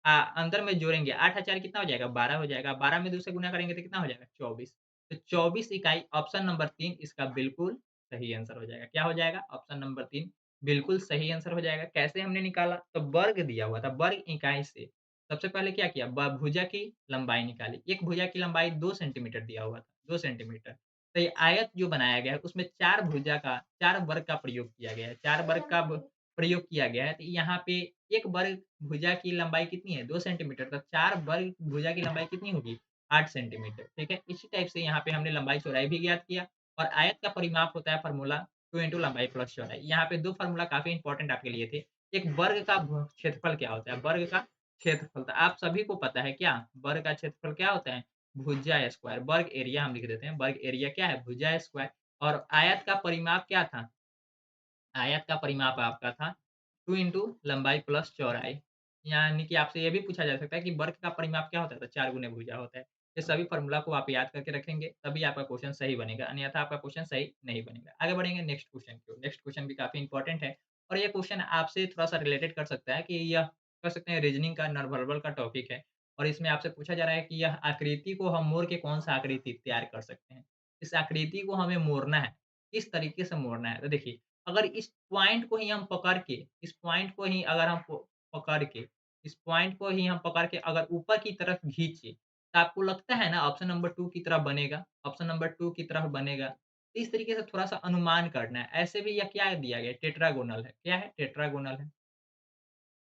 [SPEAKER 1] अंदर में जोड़ेंगे 8 और 4 कितना हो जाएगा? 12 हो जाएगा। 12 में 2 से गुना करेंगे तो कितना हो जाएगा? 24। तो 24 इकाई ऑप्शन नंबर 3 इसका बिल्कुल सही आंसर हो जाएगा। क्या हो जाएगा? ऑप्शन नंबर 3 बिल्कुल सही आंसर हो जाएगा। कैसे हमने निकाला? तो वर्ग दिया हुआ था, वर्ग इकाई से सबसे पहले क्या किया? भुजा की लंबाई निकाली। एक भुजा की लंबाई 2 सेंटीमीटर दिया हुआ था, 2 सेंटीमीटर। तो ये आयत जो बनाया गया है उसमें 4 भुजा का 4 वर्ग का प्रयोग किया गया है। 4 वर्ग का प्रयोग किया गया है। तो यहाँ पे एक वर्ग भुजा की लंबाई कितनी है? 2 सेंटीमीटर तो 4 वर्ग भुजा की लंबाई कितनी होगी? 8 सेंटीमीटर, ठीक है? इसी टाइप से यहाँ पे हमने लंबाई चौड़ाई भी ज्ञात किया और आयत का परिमाप होता है फ़ॉर्मूला 2 इंटू लंबाई प्लस चौड़ाई। यहाँ पे 2 फ़ॉर्मूला काफ़ी इंपॉर्टेंट आपके लिए थे। एक वर्ग का क्षेत्रफल क्या होता है? वर्ग का क्षेत्रफल तो आप सभी को पता है क्या? वर्ग का क्षेत्रफल क्या होता है? भुजा स्क्वायर, वर्ग एरिया हम लिख देते हैं। वर्ग एरिया क्या है? भुजा स्क्वायर और आयत का परिमाप क्या था? आयत का परिमाप आपका था 2 इंटू लंबाई प्लस चौड़ाई। यानी कि आपसे ये भी पूछा जा सकता है कि वर्ग का परिमाप क्या होता है? तो 4 गुने भुजा होता है। ये सभी फ़ॉर्मूला को आप याद करके रखेंगे, तभी आपका क्वेश्चन सही बनेगा, अन्यथा आपका क्वेश्चन सही नहीं बनेगा। आगे बढ़ेंगे नेक्स्ट क्वेश्चन की ओर। नेक्स्ट क्वेश्चन भी काफ़ी इंपॉर्टेंट है और ये क्वेश्चन आपसे थोड़ा-सा रिलेटेड कर सकता है कि यह कह सकते हैं रीज़निंग का नॉन वर्बल का टॉपिक है और इसमें आपसे पूछा जा रहा है कि यह आकृति को हम मोड़ के कौन-सा आकृति तैयार कर सकते हैं? इस आकृति को हमें मोड़ना है, किस तरीके से मोड़ना है? तो देखिए अगर इस पॉइंट को ही हम पकड़ के इस पॉइंट को ही अगर हम प पकड़ के इस पॉइंट को ही हम पकड़ के अगर ऊपर की तरफ खींचे, तो आपको लगता है ना ऑप्शन नंबर 2 की तरफ बनेगा ऑप्शन नंबर 2 की तरफ बनेगा। तो इस तरीके से थोड़ा-सा अनुमान करना है। ऐसे भी यह क्या दिया गया है? टेट्रागोनल है। क्या है? टेट्रागोनल है।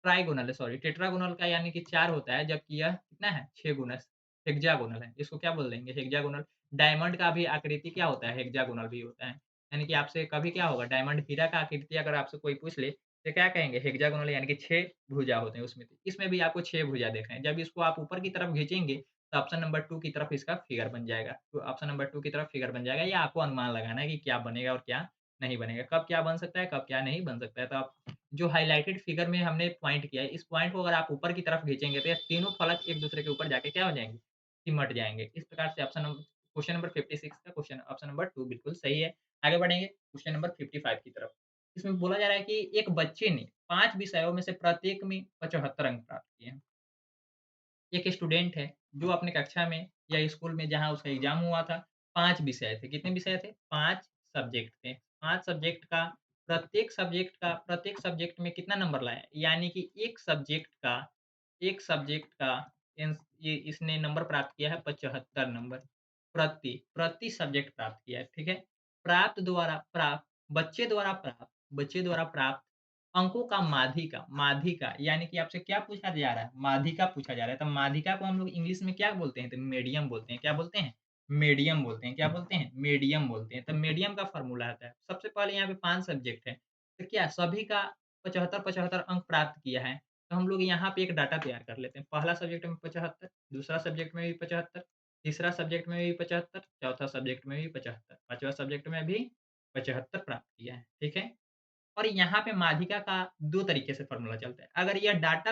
[SPEAKER 1] ट्राइगोनल है सॉरी, टेट्रागोनल का यानी कि 4 होता है, जबकि यह कितना है? 6 गुना हेक्सागोनल है। इसको क्या बोल देंगे? हेक्सागोनल। डायमंड का भी आकृति क्या होता है? हेक्सागोनल भी होता है। यानी कि आपसे कभी क्या होगा डायमंड हीरा का आकृति अगर आपसे कोई पूछ ले, तो क्या कहेंगे? हेक्सागोनल यानी कि 6 भुजा होते हैं उसमें। इसमें भी आपको 6 भुजा दिख रहे हैं। जब इसको आप ऊपर की तरफ खींचेंगे, तो ऑप्शन नंबर 2 की तरफ इसका फिगर बन जाएगा। तो ऑप्शन नंबर 2 की तरफ फिगर बन जाएगा। या आपको अनुमान लगाना है कि क्या बनेगा और क्या नहीं बनेगा। कब क्या बन सकता है, कब क्या नहीं बन सकता है। तो आप जो हाइलाइटेड फिगर में हमने पॉइंट किया है, इस पॉइंट को अगर आप ऊपर की तरफ खींचेंगे, तो ये तीनों फलक एक-दूसरे के ऊपर जाके क्या हो जाएँगे? सिमट जाएँगे। इस प्रकार से क्वेश्चन नंबर 56 का क्वेश्चन ऑप्शन नंबर 2 बिल्कुल सही है। आगे बढ़ेंगे क्वेश्चन नंबर 55 की तरफ। इसमें बोला जा रहा है कि एक बच्चे ने 5 विषयों में से प्रत्येक में 75 अंक प्राप्त किए हैं। एक स्टूडेंट है, जो अपने कक्षा में या स्कूल में जहाँ उसका एग्ज़ाम हुआ था, 5 विषय थे। कितने विषय थे? 5 सब्जेक्ट थे। 5 सब्जेक्ट का प्रत्येक सब्जेक्ट में कितना नंबर लाया? यानी कि एक सब्जेक्ट का इन ये इसने नंबर प्राप्त किया है 75 नंबर। प्रति सब्जेक्ट प्राप्त किया है, ठीक है? प्राप्त बच्चे द्वारा प्राप्त अंकों का माध्यिका यानी कि आपसे क्या पूछा जा रहा है? माध्यिका पूछा जा रहा है। तो माध्यिका को हम लोग इंग्लिश में क्या बोलते हैं? तो मीडियन बोलते हैं। क्या बोलते हैं? मीडियम बोलते हैं। क्या बोलते हैं? मीडियम बोलते हैं। तो मीडियम का फ़ॉर्मूला आता है। सबसे पहले यहाँ पे 5 सब्जेक्ट है। तो क्या सभी का 75-75 अंक प्राप्त किया है। तो हम लोग यहाँ पे एक डाटा तैयार कर लेते हैं। पहला सब्जेक्ट में 75, दूसरा सब्जेक्ट में भी 75, तीसरा सब्जेक्ट में भी 75, चौथा सब्जेक्ट में भी 75, पाँचवाँ सब्जेक्ट में भी 75 प्राप्त किया है। ठीक है? और यहाँ पे माध्यिका का 2 तरीके से फ़ॉर्मूला चलता है। अगर यह डाटा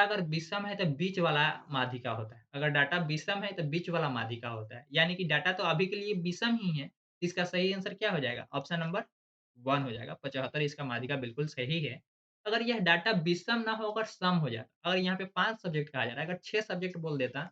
[SPEAKER 1] अगर विषम है तो बीच वाला माध्यिका होता है। अगर डाटा विषम है तो बीच वाला माध्यिका होता है। यानी कि डाटा तो अभी के लिए विषम ही है। इसका सही आंसर क्या हो जाएगा? ऑप्शन नंबर 1 हो जाएगा। 75 इसका माध्यिका बिल्कुल सही है। अगर यह डाटा विषम ना होकर सम हो जाता, अगर यहाँ पे 5 सब्जेक्ट कहा जा रहा है, अगर 6 सब्जेक्ट बोल देता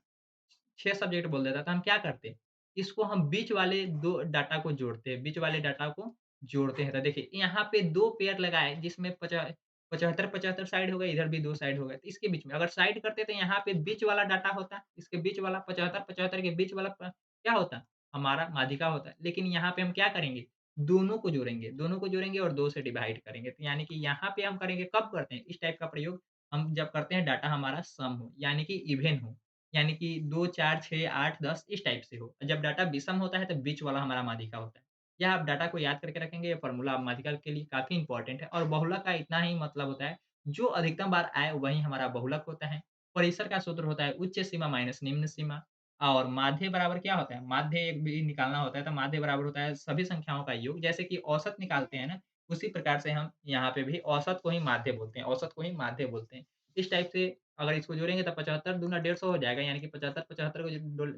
[SPEAKER 1] तो हम क्या करते? इसको हम बीच वाले 2 डाटा को जोड़ते हैं, बीच वाले डाटा को जोड़ते हैं। तो देखिए यहाँ पे 2 पेयर लगाए जिसमें 75-75 साइड हो गए, इधर भी 2 साइड हो गए। तो इसके बीच में अगर साइड करते तो यहाँ पे बीच वाला डाटा होता, इसके बीच वाला 75-75 के बीच वाला क्या होता? हमारा माध्यिका होता। लेकिन यहाँ पे हम क्या करेंगे? दोनों को जोड़ेंगे और 2 से डिवाइड करेंगे। तो यानी कि यहाँ पे हम करेंगे कब करते हैं इस टाइप का प्रयोग? हम जब करते हैं डाटा हमारा सम हो, यानी कि इवन हो। यानी कि 2, 4, 6, 8, 10 इस टाइप से हो। जब डाटा विषम होता है तो बीच वाला हमारा माध्यिका होता है। यह आप डाटा को याद करके रखेंगे, ये फ़ॉर्मूला माध्यिका के लिए काफ़ी इम्पोर्टेंट है और बहुलक का इतना ही मतलब होता है, जो अधिकतम बार आए वही हमारा बहुलक होता है। परिसर का सूत्र होता है उच्च सीमा माइनस निम्न सीमा और माध्य बराबर क्या होता है? माध्य एक भी निकालना होता है तो माध्य बराबर होता है सभी संख्याओं का योग। जैसे कि औसत निकालते हैं ना, उसी प्रकार से हम यहाँ पे भी औसत को ही माध्य बोलते हैं, औसत को ही माध्य बोलते हैं। इस टाइप से अगर इसको जोड़ेंगे तो 75 दूना 150 हो जाएगा, यानी कि 75-75 को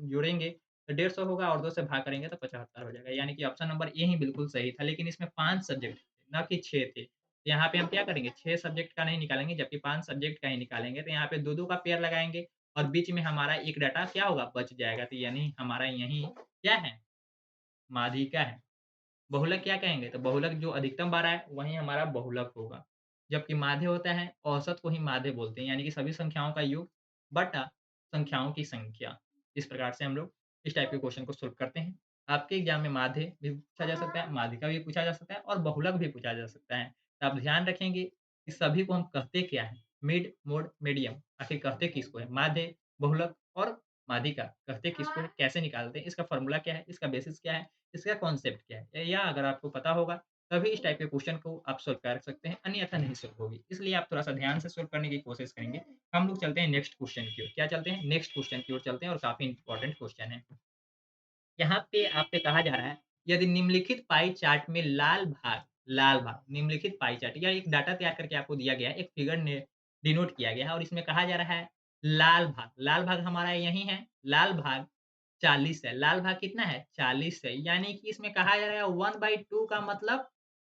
[SPEAKER 1] जोड़ेंगे तो 150 होगा और 2 से भाग करेंगे तो 75 हो जाएगा। यानी कि ऑप्शन नंबर ए ही बिल्कुल सही था, लेकिन इसमें 5 सब्जेक्ट थे, ना कि 6 थे। तो यहाँ पे हम क्या करेंगे 6 सब्जेक्ट का नहीं निकालेंगे, जबकि 5 सब्जेक्ट का ही निकालेंगे। तो यहाँ पे 2-2 का पेयर लगाएँगे और बीच में हमारा एक डाटा क्या होगा बच जाएगा। तो यानी हमारा यहीं क्या है माध्यिका है। बहुलक क्या कहेंगे? तो बहुलक जो अधिकतम बार आए, वही हमारा बहुलक होगा। जबकि माध्य होता है, औसत को ही माध्य बोलते हैं, यानी कि सभी संख्याओं का योग बटा संख्याओं की संख्या। इस प्रकार से हम लोग इस टाइप के क्वेश्चन को सॉल्व करते हैं। आपके एग्ज़ाम में माध्य भी पूछा जा सकता है, माध्यिका भी पूछा जा सकता है और बहुलक भी पूछा जा सकता है। तो आप ध्यान रखेंगे कि सभी को हम कहते क्या हैं? Mid, mode, medium. आखिर कहते किसको है? माध्य, बहुलक और माध्यिका कहते किसको है? कैसे निकालते हैं? इसका फ़ॉर्मूला क्या है? इसका बेसिस क्या है? इसका कॉन्सेप्ट क्या है? या अगर आपको पता होगा, तभी इस टाइप के क्वेश्चन को आप सॉल्व कर सकते हैं, अन्यथा नहीं सॉल्व होगी। इसलिए आप थोड़ा-सा ध्यान से सॉल्व करने की कोशिश करेंगे। हम लोग चलते हैं नेक्स्ट क्वेश्चन की ओर। क्या चलते हैं? नेक्स्ट क्वेश्चन की ओर चलते हैं और काफ़ी इम्पोर्टेंट क्वेश्चन है। यहाँ पे आपसे कहा जा रहा है, यदि निम्नलिखित पाई चार्ट में निम्नलिखित पाई चार्ट या एक डाटा तैयार करके आपको दिया गया है, एक फिगर ने डिनोट किया गया है और इसमें कहा जा रहा है लाल भाग हमारा यही है, लाल भाग 40 है। लाल भाग कितना है? 40 है। यानी कि इसमें कहा जा रहा है 1/2 का मतलब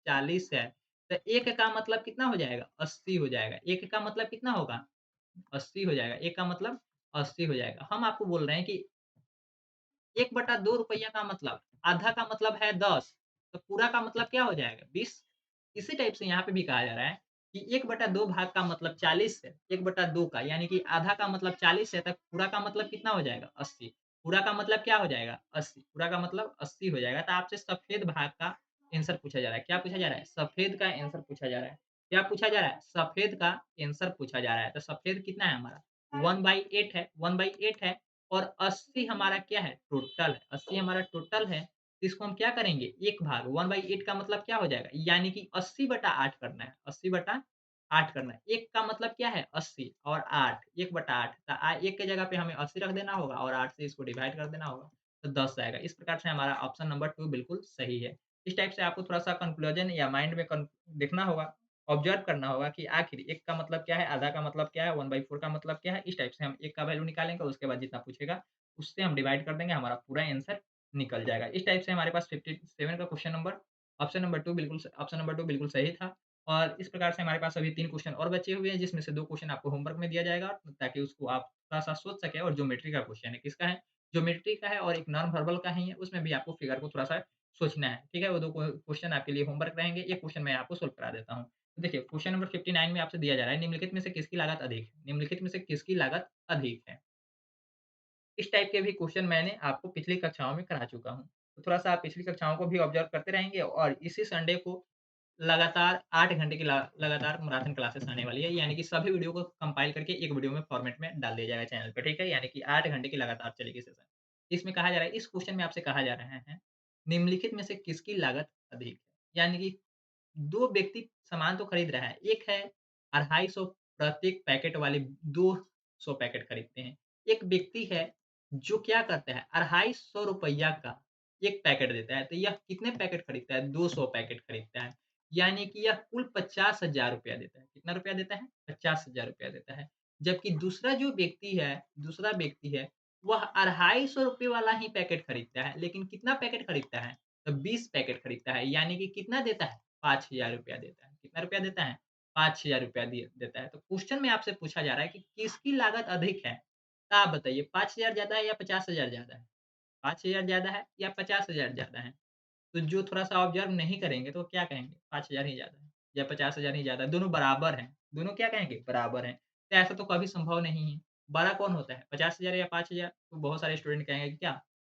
[SPEAKER 1] 40 है। तो 1 का मतलब कितना हो जाएगा? 80 हो जाएगा। 1 का मतलब कितना होगा? 80 हो जाएगा। 1 का मतलब 80 हो जाएगा। हम आपको बोल रहे हैं कि 1/2 रुपया का मतलब, आधा का मतलब है 10, तो पूरा का मतलब क्या हो जाएगा? 20। इसी टाइप से यहाँ पे भी कहा जा रहा है कि 1/2 भाग का मतलब 40 है, 1/2 का यानी कि आधा का मतलब 40 है, तब पूरा का मतलब कितना हो जाएगा? 80। पूरा का मतलब क्या हो जाएगा? 80। पूरा का मतलब 80 हो जाएगा। तो आपसे सफ़ेद भाग का आंसर पूछा जा रहा है। क्या पूछा जा रहा है? सफ़ेद का आंसर पूछा जा रहा है। क्या पूछा जा रहा है? सफ़ेद का आंसर पूछा जा रहा है। तो सफ़ेद कितना है हमारा? 1/8 है, 1/8 है और 80 हमारा क्या है? टोटल है। 80 हमारा टोटल है, तो इसको हम क्या करेंगे? 1 भाग 1/8 का मतलब क्या हो जाएगा? यानी कि 80/8 करना है, 80/8 करना है। 1 का मतलब क्या है? 80 और 8 1/8 तो 1 की जगह पे हमें 80 रख देना होगा और 8 से इसको डिवाइड कर देना होगा, तो 10 आएगा। इस प्रकार से हमारा ऑप्शन नंबर 2 बिल्कुल सही है। इस टाइप से आपको थोड़ा-सा कंक्लूजन या माइंड में देखना होगा, ऑब्जर्व करना होगा कि आखिर 1 का मतलब क्या है, आधा का मतलब क्या है, 1/4 का मतलब क्या है। इस टाइप से हम 1 का वैल्यू निकालेंगे, उसके बाद जितना पूछेगा, उससे हम डिवाइड कर देंगे, हमारा पूरा आंसर निकल जाएगा। इस टाइप से हमारे पास 57 का क्वेश्चन नंबर ऑप्शन नंबर 2 बिल्कुल सही था और इस प्रकार से हमारे पास अभी 3 क्वेश्चन और बचे हुए हैं, जिसमें से 2 क्वेश्चन आपको होमवर्क में दिया जाएगा ताकि उसको आप थोड़ा-सा सोच सकें और ज्योमेट्री का क्वेश्चन है। किसका है? ज्योमेट्री का है और एक नॉन वर्बल का ही है, उसमें भी आपको फिगर को थोड़ा-सा सोचना है, ठीक है? वो 2 क्वेश्चन आपके लिए होमवर्क रहेंगे, एक क्वेश्चन मैं आपको सॉल्व करा देता हूँ। तो देखिए क्वेश्चन नंबर 59 में आपसे दिया जा रहा है निम्नलिखित में से किसकी लागत अधिक है? निम्नलिखित में से किसकी लागत अधिक है? इस टाइप के भी क्वेश्चन मैंने आपको पिछली कक्षाओं में करा चुका हूँ। तो थोड़ा-सा आप पिछली कक्षाओं को भी ऑब्ज़र्व करते रहेंगे और इसी संडे को लगातार 8 घंटे की लगातार मैराथन क्लासेस आने वाली है, यानी कि सभी वीडियो को कंपाइल करके एक वीडियो में फॉर्मेट में डाल दिया जाएगा चैनल पे, ठीक है? यानी कि 8 घंटे की लगातार चलेगी सेशन। इसमें कहा जा रहा है इस क्वेश्चन में आपसे कहा जा रहा है, निम्नलिखित में से किसकी लागत अधिक है? यानी कि 2 व्यक्ति सामान तो खरीद रहा है, एक है 250 प्रत्येक पैकेट वाले 200 पैकेट खरीदते हैं। एक व्यक्ति है जो क्या करता है ₹250 का 1 पैकेट देता है, तो यह कितने पैकेट खरीदता है? 200 पैकेट खरीदता है। यानी कि यह कुल ₹50,000 देता है। कितना रुपया देता है? ₹50,000 देता है। जबकि दूसरा व्यक्ति है, वह ₹250 वाला ही पैकेट खरीदता है, लेकिन कितना पैकेट खरीदता है? तो 20 पैकेट खरीदता है, यानी कि कितना देता है? ₹5,000 देता है। कितना रुपया देता है? ₹5,000 दिए देता है। तो क्वेश्चन में आपसे पूछा जा रहा है कि किसकी लागत अधिक है? तो आप बताइए 5,000 ज़्यादा है या 50,000 ज़्यादा है? 5,000 ज़्यादा है या 50,000 ज़्यादा है? तो जो थोड़ा-सा ऑब्ज़र्व नहीं करेंगे तो क्या कहेंगे? 5,000 ही ज़्यादा है या 50,000 ही ज़्यादा है, दोनों बराबर हैं। दोनों क्या कहेंगे? बराबर हैं। तो ऐसा तो कभी संभव नहीं है। बड़ा कौन होता है? 50,000 या 5,000? तो बहुत सारे स्टूडेंट कहेंगे कि क्या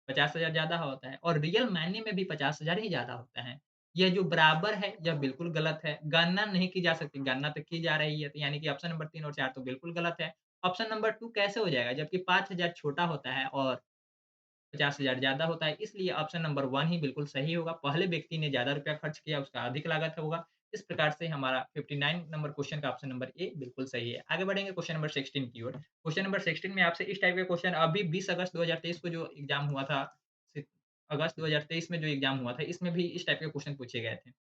[SPEAKER 1] 50,000 ज़्यादा होता है और रियल मायने में भी 50,000 ही ज़्यादा होता है। यह जो बराबर है, यह बिल्कुल गलत है। गणना नहीं की जा सकती, गणना तो की जा रही है, तो यानी कि ऑप्शन नंबर 3 और 4 तो बिल्कुल गलत है। ऑप्शन नंबर 2 कैसे हो जाएगा? जबकि 5,000 छोटा होता है और 50,000 ज़्यादा होता है, इसलिए ऑप्शन नंबर 1 ही बिल्कुल सही होगा। पहले व्यक्ति ने ज़्यादा रुपया खर्च किया, उसका अधिक लागत होगा। इस प्रकार से हमारा 59 नंबर क्वेश्चन का ऑप्शन नंबर ए बिल्कुल सही है। आगे बढ़ेंगे क्वेश्चन नंबर 16 की ओर। क्वेश्चन नंबर 16 में आपसे इस टाइप के क्वेश्चन अभी 20 अगस्त 2023 को जो एग्ज़ाम हुआ था, सित अगस्त 2023 में जो एग्ज़ाम हुआ था, इसमें भी इस टाइप के क्वेश्चन पूछे गए थे।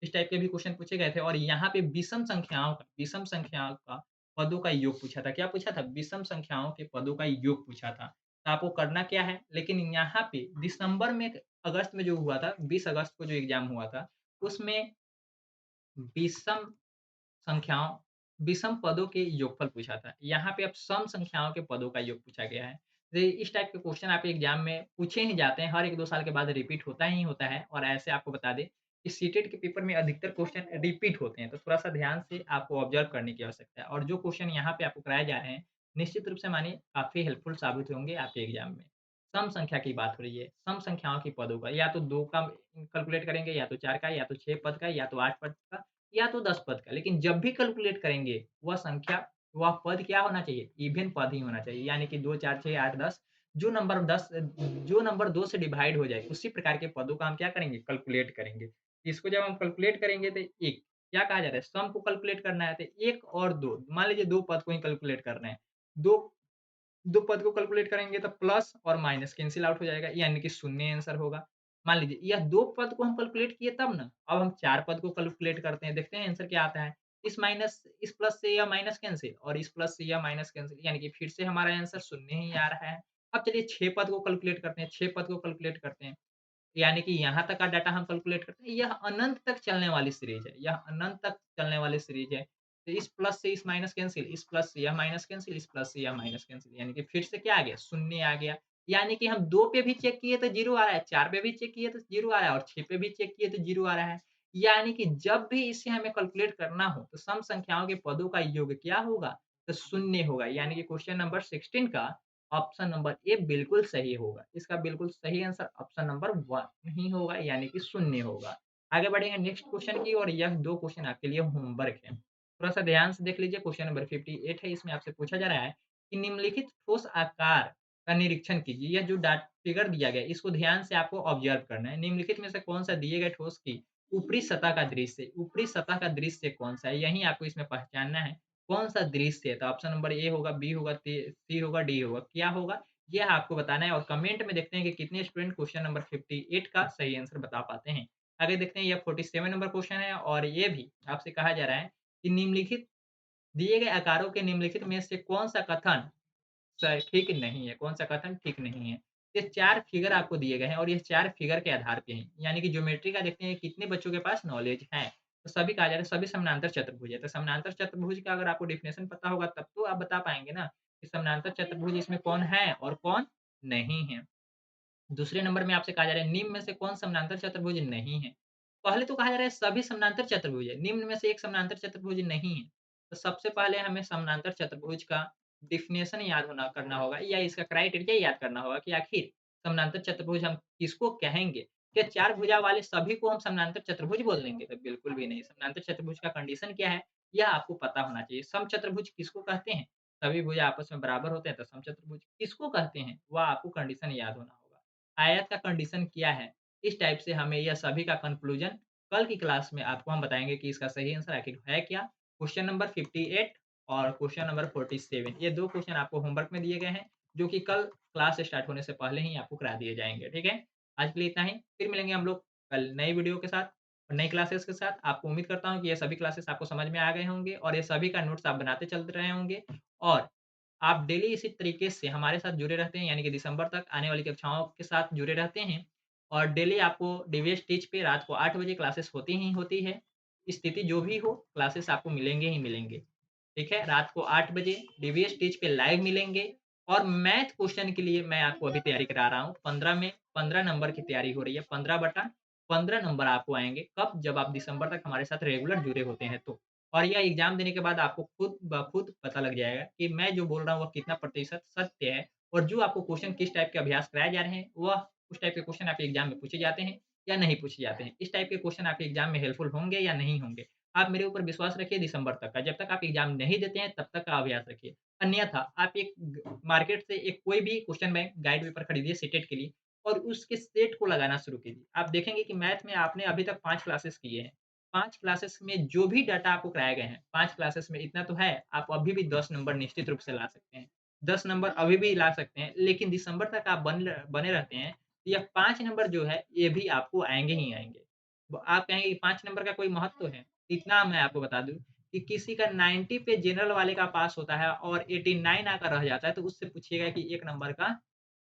[SPEAKER 1] इस टाइप के भी क्वेश्चन पूछे गए थे और यहाँ पे विषम संख्याओं का पदों का योग पूछा था। क्या पूछा था? विषम संख्याओं के पदों का योग पूछा था। तो आपको करना क्या है? लेकिन यहाँ पे दिसंबर में अगस्त में जो हुआ था, 20 अगस्त को जो एग्ज़ाम हुआ था, उसमें विषम संख्याओं विषम पदों के योगफल पूछा था। यहाँ पे अब सम संख्याओं के पदों का योग पूछा गया है। तो इस टाइप के क्वेश्चन आपके एग्ज़ाम में पूछे ही जाते हैं, हर 1-2 साल के बाद रिपीट होता ही होता है और ऐसे आपको बता दें कि सीटेट के पेपर में अधिकतर क्वेश्चन रिपीट होते हैं, तो थोड़ा-सा ध्यान से आपको ऑब्ज़र्व करने की आवश्यकता है और जो क्वेश्चन यहाँ पे आपको कराए जा रहे हैं, निश्चित रूप से मानिए काफ़ी हेल्पफुल साबित होंगे आपके एग्ज़ाम में। सम संख्या की बात हो रही है, सम संख्याओं के पदों का या तो 2 का कैलकुलेट करेंगे, या तो 4 का, या तो 6 पद का, या तो 8 पद का या तो 10 पद का, लेकिन जब भी कैलकुलेट करेंगे, वह पद क्या होना चाहिए? इवन पद ही होना चाहिए, यानी कि 2, 4, 6, 8, 10 जो नंबर 2 से डिवाइड हो जाए, उसी प्रकार के पदों का हम क्या करेंगे? कैलकुलेट करेंगे। इसको जब हम कैलकुलेट करेंगे तो एक क्या कहा जा रहा है? सम को कैलकुलेट करना है, तो 1 और 2 मान लीजिए 2 पद को ही कैलकुलेट करना है। 2 2 पद को कैलकुलेट करेंगे तो प्लस और माइनस कैंसल आउट हो जाएगा, यानी कि शून्य आंसर होगा। मान लीजिए यह 2 पद को हम कैलकुलेट किए तब ना, अब हम 4 पद को कैलकुलेट करते हैं, देखते हैं आंसर क्या आता है। इस प्लस से यह माइनस कैंसल और इस प्लस से यह माइनस कैंसल, यानी कि फिर से हमारा आंसर शून्य ही आ रहा है। अब चलिए 6 पद को कैलकुलेट करते हैं, 6 पद को कैलकुलेट करते हैं। यानी कि यहाँ तक का डाटा हम कैलकुलेट करते हैं, यह अनंत तक चलने वाली सीरीज़ है, यह अनंत तक चलने वाली सीरीज़ है। तो इस प्लस से इस माइनस कैंसल, इस प्लस से यह माइनस कैंसल, इस प्लस से यह माइनस कैंसल, यानी कि फिर से क्या आ गया? शून्य आ गया। यानी कि हम 2 पे भी चेक किए तो 0 आ रहा है, 4 पे भी चेक किए तो 0 आ रहा है और 6 पे भी चेक किए तो 0 आ रहा है। यानी कि जब भी इसे हमें कैलकुलेट करना हो, तो सम संख्याओं के पदों का योग क्या होगा? तो शून्य होगा, यानी कि क्वेश्चन नंबर 16 का ऑप्शन नंबर ए बिल्कुल सही होगा। इसका बिल्कुल सही आंसर ऑप्शन नंबर 1 ही होगा, यानी कि शून्य होगा। आगे बढ़ेंगे नेक्स्ट क्वेश्चन की और यह 2 क्वेश्चन आपके लिए होमवर्क है। थोड़ा-सा ध्यान से देख लीजिए क्वेश्चन नंबर 58 है, इसमें आपसे पूछा जा रहा है कि निम्नलिखित ठोस आकार का निरीक्षण कीजिए। यह जो फिगर दिया गया है, इसको ध्यान से आपको ऑब्जर्व करना है। निम्नलिखित में से कौन-सा दिए गए ठोस की ऊपरी सतह का दृश्य कौन-सा है? यही आपको इसमें पहचानना है। कौन-सा दृश्य है? तो ऑप्शन नंबर ए होगा, बी होगा, सी होगा, डी होगा। क्या होगा? यह आपको बताना है और कमेंट में देखते हैं कि कितने स्टूडेंट क्वेश्चन नंबर 58 का सही आंसर बता पाते हैं। आगे देखते हैं यह 47 नंबर क्वेश्चन है और ये भी आपसे कहा जा रहा है कि निम्नलिखित दिए गए आकारों के निम्नलिखित में से कौन-सा कथन ठीक नहीं है, कौन-सा कथन ठीक नहीं है। ये 4 फिगर आपको दिए गए हैं और ये 4 फिगर के आधार पे हैं। यानी कि ज्योमेट्री का देखते हैं कितने बच्चों के पास नॉलेज है। तो सभी कहा जा रहा है सभी समानांतर चतुर्भुज है। तो समानांतर चतुर्भुज का अगर आपको डेफिनिशन पता होगा तब तो आप बता पाएँगे ना कि समानांतर चतुर्भुज इसमें कौन है और कौन नहीं है। दूसरे नंबर में आपसे कहा जा रहा है निम्न में से कौन समानांतर चतुर्भुज नहीं है? पहले तो कहा जा रहा है सभी समानांतर चतुर्भुज है, निम्न में से एक समानांतर चतुर्भुज नहीं है। तो सबसे पहले हमें समानांतर चतुर्भुज का डेफिनिशन याद होना करना होगा या इसका क्राइटेरिया याद करना होगा कि आखिर समानांतर चतुर्भुज हम किसको कहेंगे? क्या 4 भुजा वाले सभी को हम समानांतर चतुर्भुज बोल देंगे? तो बिल्कुल भी नहीं। समानांतर चतुर्भुज का कंडीशन क्या है? यह आपको पता होना चाहिए। समचतुर्भुज किसको कहते हैं? सभी भुजा आपस में बराबर होते हैं तो समचतुर्भुज किसको कहते हैं? वह आपको कंडीशन याद होना होगा। आयत का कंडीशन क्या है? इस टाइप से हमें यह सभी का कन्क्लूज़न कल की क्लास में आपको हम बताएँगे कि इसका सही आंसर आखिर है क्या? क्वेश्चन नंबर 58 और क्वेश्चन नंबर 47 ये 2 क्वेश्चन आपको होमवर्क में दिए गए हैं, जो कि कल क्लास स्टार्ट होने से पहले ही आपको करा दिए जाएँगे, ठीक है? आज के लिए इतना ही, फिर मिलेंगे हम लोग कल नई वीडियो के साथ और नई क्लासेस के साथ। आपको उम्मीद करता हूँ कि ये सभी क्लासेस आपको समझ में आ गए होंगे और ये सभी का नोट्स आप बनाते चल रहे होंगे और आप डेली इसी तरीके से हमारे साथ जुड़े रहते हैं, यानी कि दिसंबर तक आने वाली कक्षाओं के साथ जुड़े रहते हैं और डेली आपको डीवीएस टीच पे रात को 8 बजे क्लासेस होती ही होती है। स्थिति जो भी हो, क्लासेस आपको मिलेंगे ही मिलेंगे। ठीक है? रात को 8 बजे डीवीएस टीच पे लाइव मिलेंगे और मैथ क्वेश्चन के लिए मैं आपको अभी तैयारी करा रहा हूँ। 15 में 15 नंबर की तैयारी हो रही है। 15/15 नंबर आपको आएँगे। कब? जब आप दिसंबर तक हमारे साथ रेगुलर जुड़े होते हैं तो। और यह एग्ज़ाम देने के बाद आपको खुद ब खुद पता लग जाएगा कि मैं जो बोल रहा हूँ वह कितना प्रतिशत सत्य है और जो आपको क्वेश्चन किस टाइप के अभ्यास कराए जा रहे हैं, वह उस टाइप के क्वेश्चन आपके एग्ज़ाम में पूछे जाते हैं या नहीं पूछे जाते हैं। इस टाइप के क्वेश्चन आपके एग्ज़ाम में हेल्पफुल होंगे या नहीं होंगे। आप मेरे ऊपर विश्वास रखिए दिसंबर तक का, जब तक आप एग्ज़ाम नहीं देते हैं तब तक का अभ्यास रखिए। अन्यथा आप एक मार्केट से एक कोई भी क्वेश्चन बैंक गाइड पेपर खरीदिए सीटेट के लिए और उसके सेट को लगाना शुरू कीजिए। आप देखेंगे कि मैथ में आपने अभी तक 5 क्लासेस किए हैं। 5 क्लासेस में जो भी डाटा आपको कराए गए हैं, 5 क्लासेस में इतना तो है, आप अभी भी 10 नंबर निश्चित रूप से ला सकते हैं। 10 नंबर अभी भी ला सकते हैं, लेकिन दिसंबर तक आप बने रहते हैं, तो यह 5 नंबर जो है, ये भी आपको आएँगे ही आएँगे। ब आप कहेंगे कि 5 नंबर का कोई महत्व है? इतना मैं आपको बता दूँ कि किसी का 90 पे जनरल वाले का पास होता है और 89 आकर रह जाता है, तो उससे पूछिएगा कि 1 नंबर का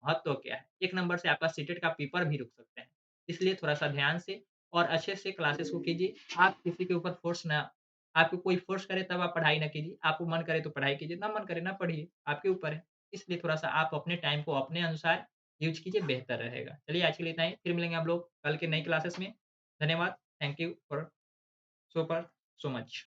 [SPEAKER 1] महत्व क्या है? 1 नंबर से आपका सीटेट का पेपर भी रुक सकता है। इसलिए थोड़ा-सा ध्यान से और अच्छे से क्लासेस को कीजिए। आप किसी के ऊपर फ़ोर्स ना आपको कोई फ़ोर्स करे तब आप पढ़ाई ना कीजिए। आपको मन करे तो पढ़ाई कीजिए, ना मन करे ना पढ़िए, आपके ऊपर है। इसलिए थोड़ा-सा आप अपने टाइम को अपने अनुसार यूज़ कीजिए, बेहतर रहेगा। चलिए आज के लिए इतना ही, फिर मिलेंगे हम लोग कल के नई क्लासेस में। धन्यवाद। Thank you for so much.